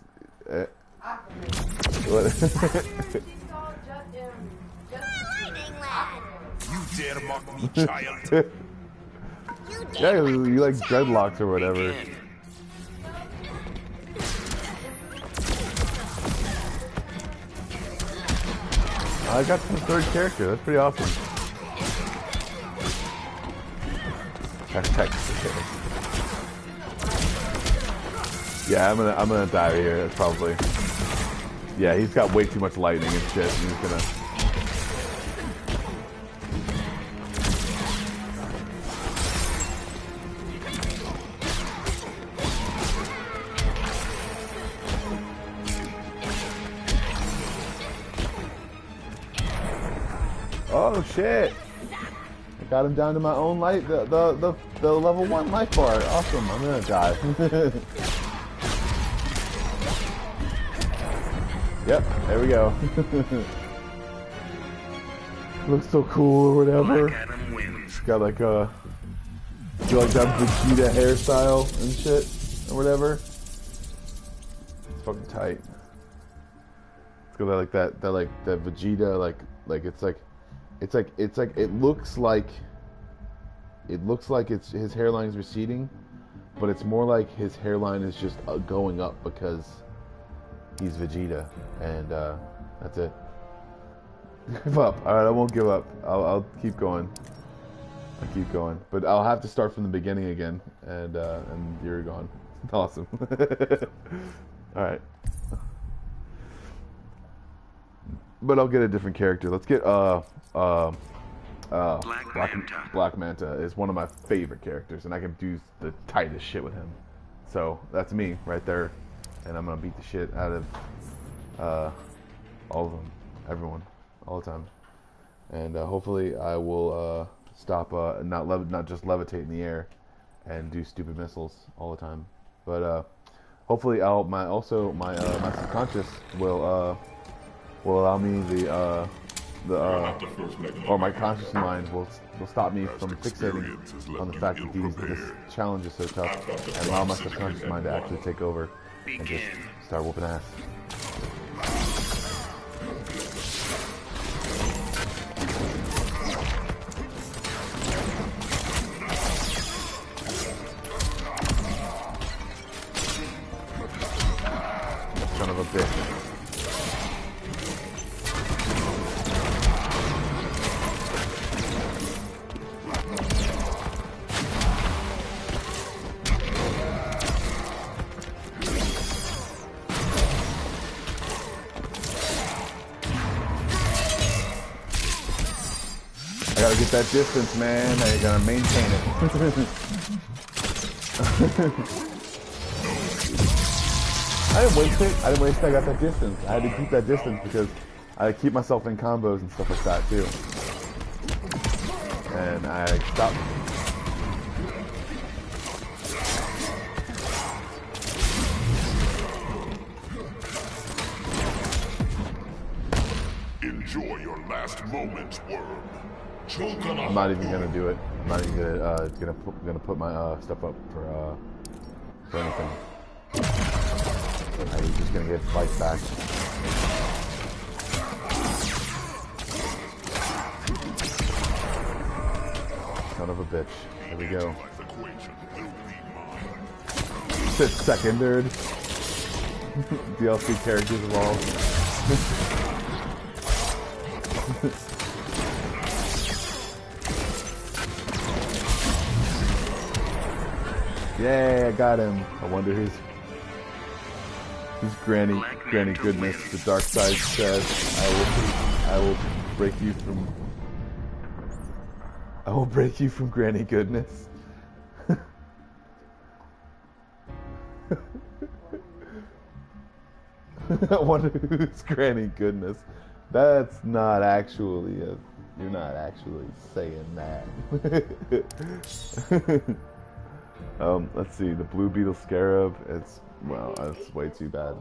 Aquaman.
what?
You dare mock me, child?
Yeah, you like dreadlocks or whatever. I got some third character. That's pretty awesome. Hashtag. Yeah, I'm gonna die here. That's probably. Yeah, he's got way too much lightning and shit. He's gonna. Oh shit! I got him down to my own light, the level 1 life bar. Awesome! I'm gonna die. Yep, there we go. Looks so cool or whatever. Got like a, do you like that Vegeta hairstyle and shit or whatever? It's fucking tight. It's got like that Vegeta it looks like it's his hairline is receding, but it's more like his hairline is just going up because he's Vegeta, and that's it. Give up. Alright, I won't give up. I'll keep going. I'll keep going. But I'll have to start from the beginning again, and you're gone. Awesome. Alright. But I'll get a different character. Let's get Black Manta is one of my favorite characters, and I can do the tightest shit with him. So that's me right there, and I'm gonna beat the shit out of all of them, everyone, all the time. And hopefully I will stop not just levitate in the air and do stupid missiles all the time. But hopefully my subconscious will allow me or my conscious mind will stop me from fixating on the fact that this challenge is so tough, and allow my subconscious mind to actually take over and just start whooping ass. Son of a bitch. I gotta get that distance, man. I gotta maintain it. I didn't waste it. I got that distance. I had to keep that distance because I keep myself in combos and stuff like that too. And I stopped.
Enjoy your last moments, worm.
I'm not even gonna do it. I'm not even gonna put my stuff up for anything. I'm just gonna get fights back. Son of a bitch. Here we go. Sit second, dude. DLC characters evolved. Yay, I got him. I wonder who's Granny Goodness. The dark side says, I will break you from Granny Goodness. I wonder who's Granny Goodness. That's not actually you're not actually saying that. Let's see, the Blue Beetle Scarab, that's way too bad.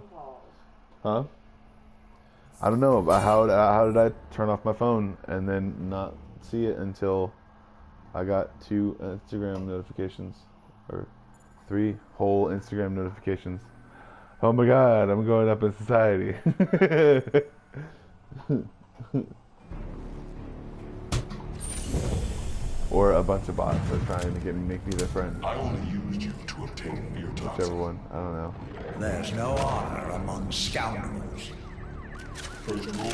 Huh? I don't know, how did I turn off my phone and then not see it until I got 2 Instagram notifications, or 3 whole Instagram notifications. Oh my god, I'm going up in society. Or a bunch of bots are trying to make me their friend.
I only used you to obtain your toxin.
Whichever one, I don't know.
There's no honor among scoundrels.
First rule,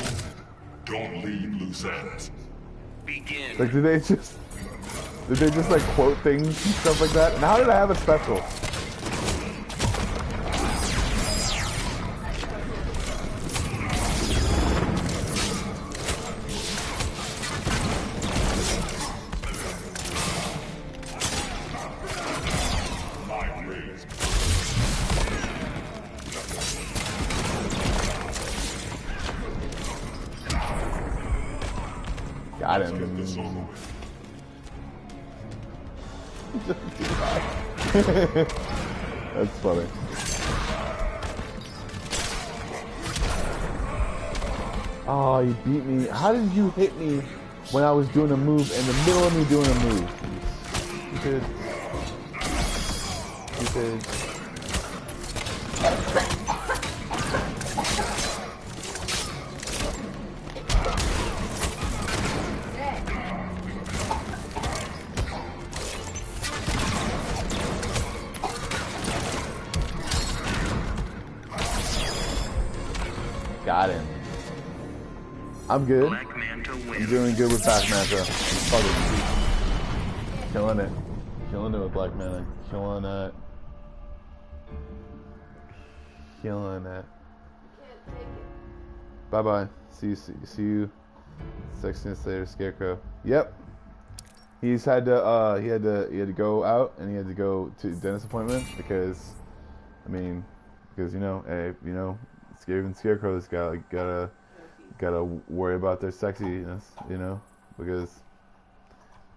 don't leave loose ends.
Begin.
Like, did they just like quote things and stuff like that? And how did I have a special? Got him. That's funny. Oh, you beat me. How did you hit me when I was doing a move in the middle of me doing a move? You did. Got him. I'm good. I'm doing good with Black Manta. Killing it. Killing it with Black Manta. Killing it. killing it. Bye bye. See you. Sexiness later, Scarecrow. Yep. He had to go out and he had to go to a dentist appointment because, you know, even Scarecrows gotta worry about their sexiness, you know, because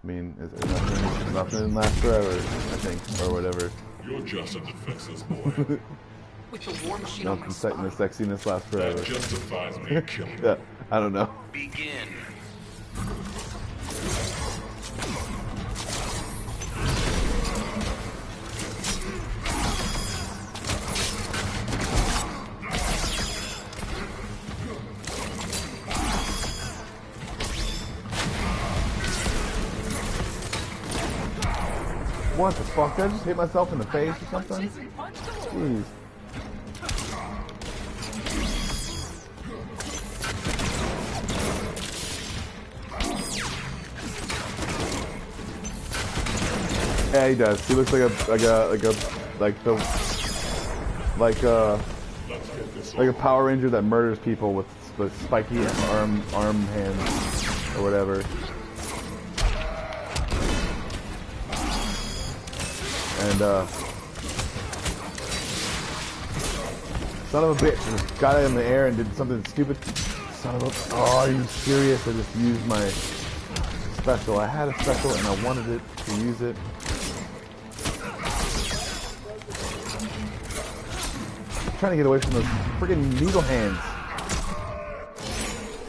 nothing lasts forever, I think, or whatever.
You're just a defenseless boy.
With the war machine
No, the sexiness lasts forever.
That justifies me killing you.
Yeah, I don't know.
Begin.
What the fuck? Did I just hit myself in the face or something? Jeez. Yeah, he does. He looks like a Power Ranger that murders people with spiky arm hands or whatever. And son of a bitch just got it in the air and did something stupid. Son of a, oh, are you serious? I just used my special. I had a special and I wanted it to use it. I'm trying to get away from those friggin' needle hands.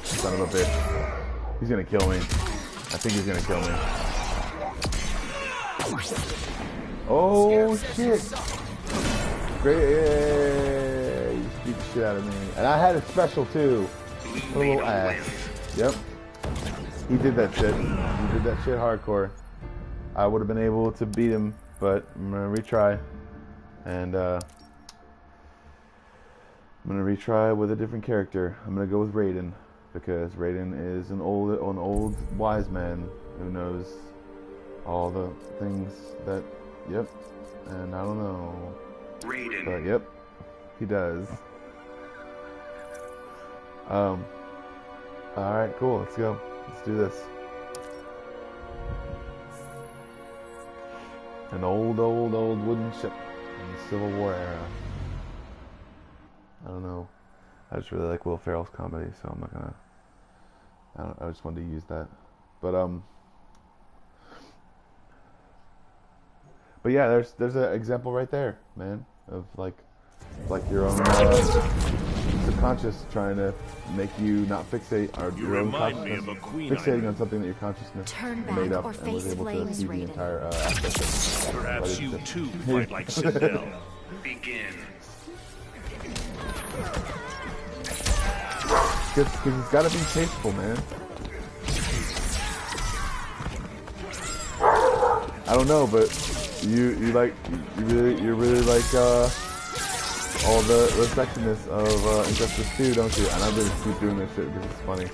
Son of a bitch. He's gonna kill me. I think he's gonna kill me. Oh shit! Great! Yeah, you beat the shit out of me. And I had a special too. A little ass. Yep. He did that shit. He did that shit hardcore. I would have been able to beat him, but I'm gonna retry. And I'm gonna retry with a different character. I'm gonna go with Raiden because Raiden is an old wise man who knows all the things that. Yep, and I don't know.
Raiden.
But yep, he does. Alright, cool, let's go. Let's do this. An old wooden ship in the Civil War era. I don't know. I just really like Will Ferrell's comedy, so I'm not gonna. I just wanted to use that. But yeah, there's an example right there, man, of like your own subconscious trying to make you not fixate, or your own consciousness fixating on something that your consciousness made up and was able to see the entire aspect of.
Perhaps you too fight like Sindel.
Begin.
Because it's got to be tasteful, man. I don't know, but you really like all the sexiness of Injustice 2, don't you? And I'm gonna keep doing this shit because it's funny.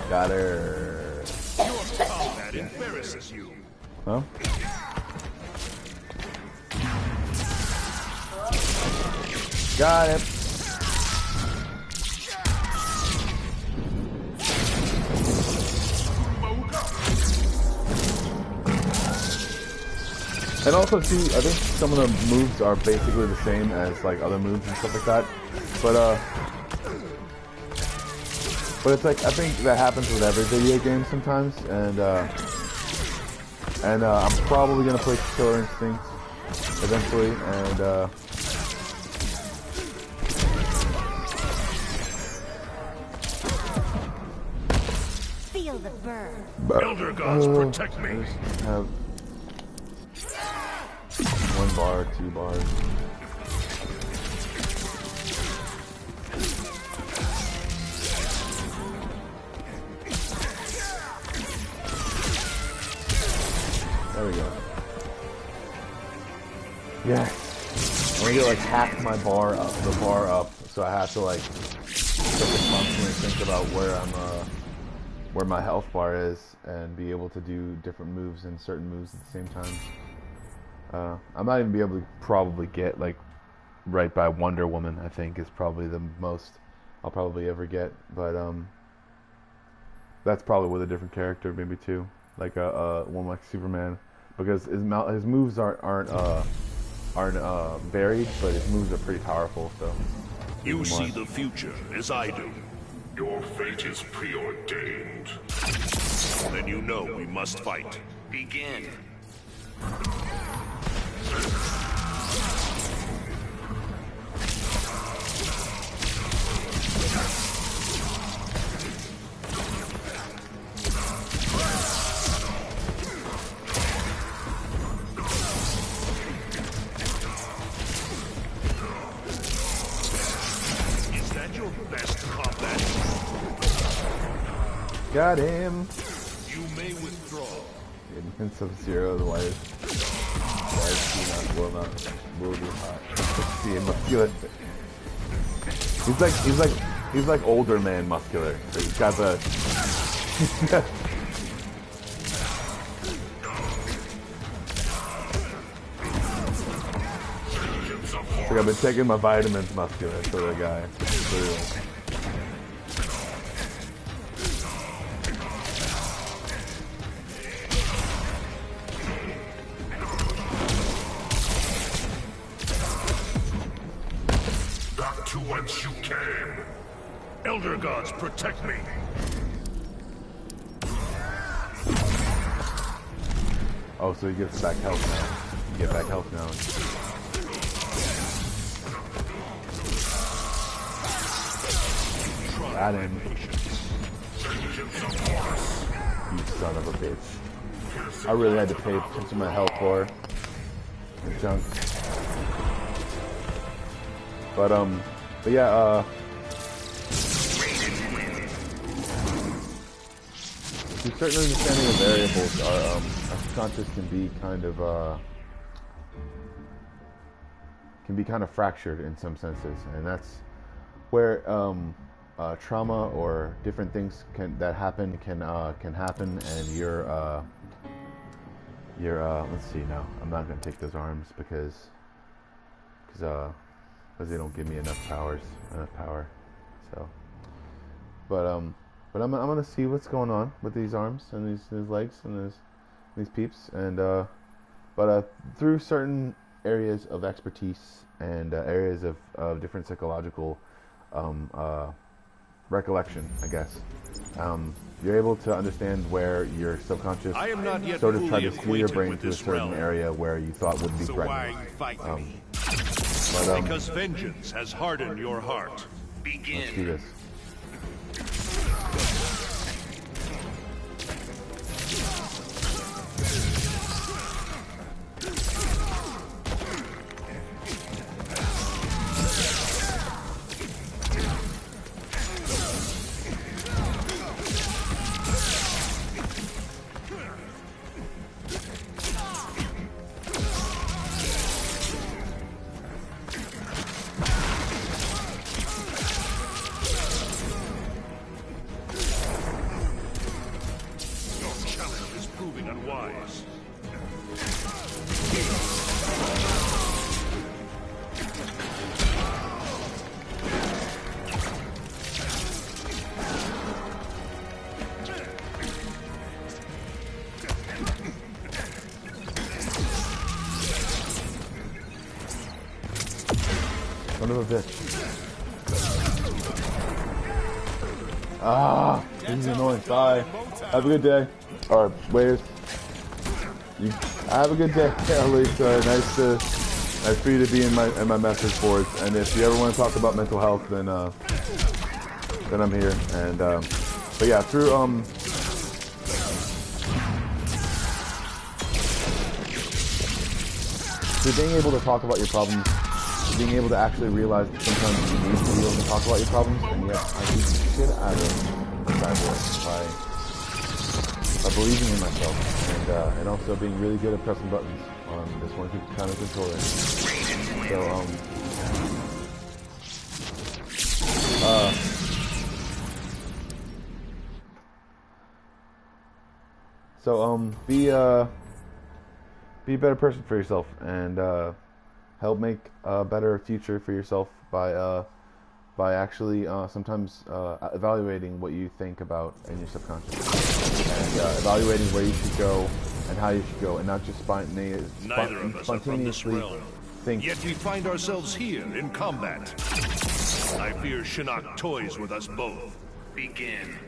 Got her.
Your combat embarrasses you.
Huh? Got it. And also, see, I think some of the moves are basically the same as like other moves and stuff like that. But it's like, I think that happens with every video game sometimes, and I'm probably gonna play Killer Instinct eventually, and
feel the burn.
Elder gods protect me.
Have 1 bar, 2 bars. There we go. Yeah. I want to get like half my bar up, so I have to like constantly think about where my health bar is and be able to do different moves and certain moves at the same time. I might even be able to probably get like right by Wonder Woman. I think is probably the most I'll probably ever get, but that's probably with a different character maybe too, like one like Superman, because his moves aren't varied, but his moves are pretty powerful. So
you see the future as I do.
Your fate is preordained.
Then you know we must fight.
Begin.
Got him.
You may withdraw.
In Sub-Zero, the wires will be hot. See him muscular. He's like older man muscular. So he's got the. Like I've been taking my vitamins muscular for the guy.
Whence you came.
Elder gods, protect me.
Oh, so he gets back health now. You get back health now. Got him. You son of a bitch. I really had to pay attention to my health bar. The junk. But yeah, to certain understanding of variables, our subconscious can be kind of fractured in some senses, and that's where trauma or different things can happen, and you're let's see now. I'm not gonna take those arms because they don't give me enough power. So, but I'm gonna see what's going on with these arms and these legs and these peeps, and but through certain areas of expertise and areas of different psychological recollection, I guess, you're able to understand where your subconscious sort of tried to steer your brain to a certain area where you thought would be threatening.
Because vengeance has hardened your heart.
Begin.
Let's do this. Son of a bitch. Ah, this is annoying. Bye. Have a good day. Or, waiters. Have a good day, Lisa. Nice for you to be in my message boards. And if you ever want to talk about mental health, then I'm here. And but yeah, through being able to talk about your problems, being able to actually realize that sometimes you need to be able to talk about your problems, and yet I beat the shit out of Cyborg by believing in myself, and also being really good at pressing buttons on this one kind of controller. So be a better person for yourself, and help make a better future for yourself by actually sometimes evaluating what you think about in your subconscious, and evaluating where you should go and how you should go, and not just spontaneously think.
Yet we find ourselves here in combat. I fear Shinnok toys with us both.
Begin.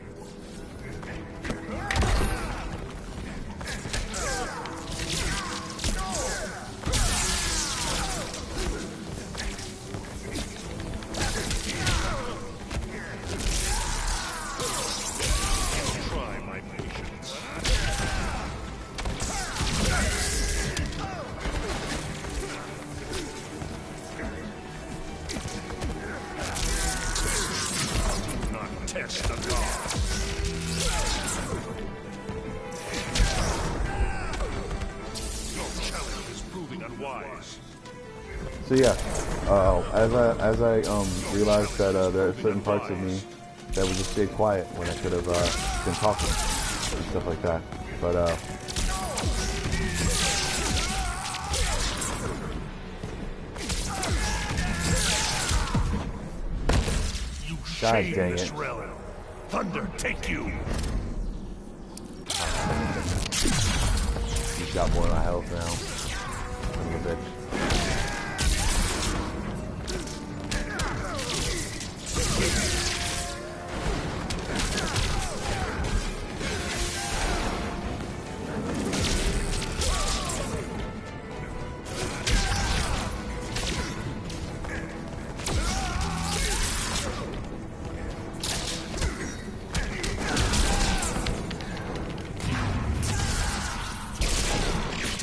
So yeah, as I realized that there are certain parts of me that would just stay quiet when I could have been talking and stuff like that. But God dang it!
Thunder take you.
He's got more of my health now. Son of a bitch.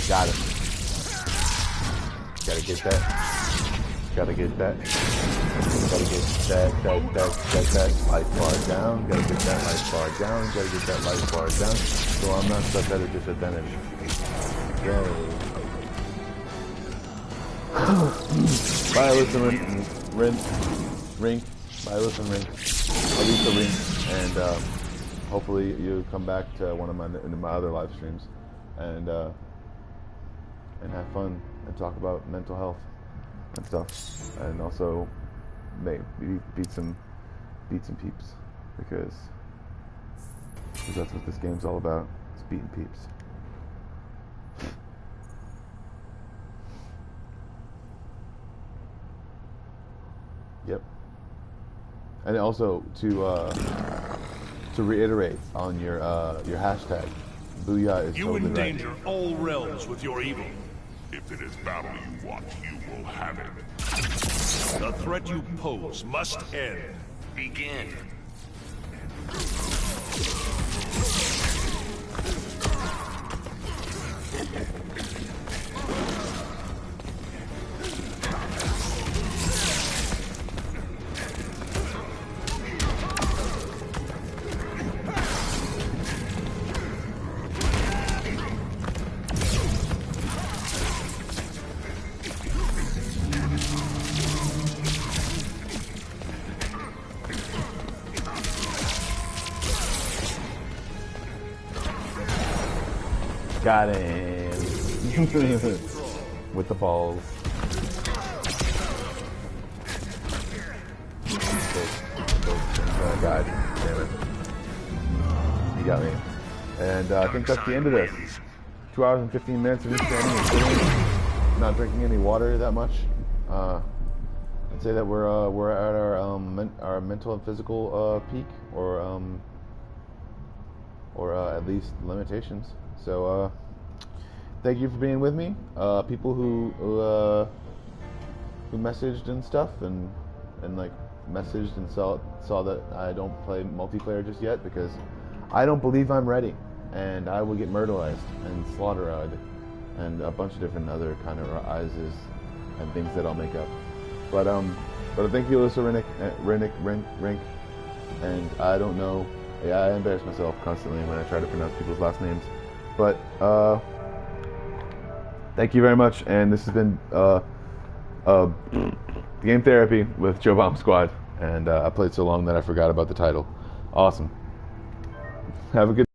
Got it. Gotta get that. Gotta get that. Gotta get that life bar down. Gotta get that life bar down. Gotta get that life bar down. So I'm not stuck at a disadvantage. Yay. Bye, listen, Rink. Bye, listen, Rink. Alisa Rink. And hopefully you come back to one of my other live streams and have fun and talk about mental health and stuff, and also maybe beat some peeps, because that's what this game's all about. It's beating peeps. Yep. And also to reiterate on your hashtag, Booyah is
you
totally
endanger
right.
all realms with your evil.
If it is battle you want, you will have it.
The threat you pose must end.
Begin.
Got him. With the balls. Oh god, damn it. You got me. And I think that's the end of this. 2 hours and 15 minutes of me standing and sitting, not drinking any water that much. I'd say that we're at our mental and physical peak, or at least limitations. So thank you for being with me. People who messaged and stuff, and like messaged and saw that I don't play multiplayer just yet because I don't believe I'm ready, and I will get murderized and slaughtered and a bunch of different other kind of rises and things that I'll make up. But thank you, Alyssa Rink, and I don't know Yeah, I embarrass myself constantly when I try to pronounce people's last names. But thank you very much, and this has been Game Therapy with Joe Bomb Squad, and I played so long that I forgot about the title. Awesome. Have a good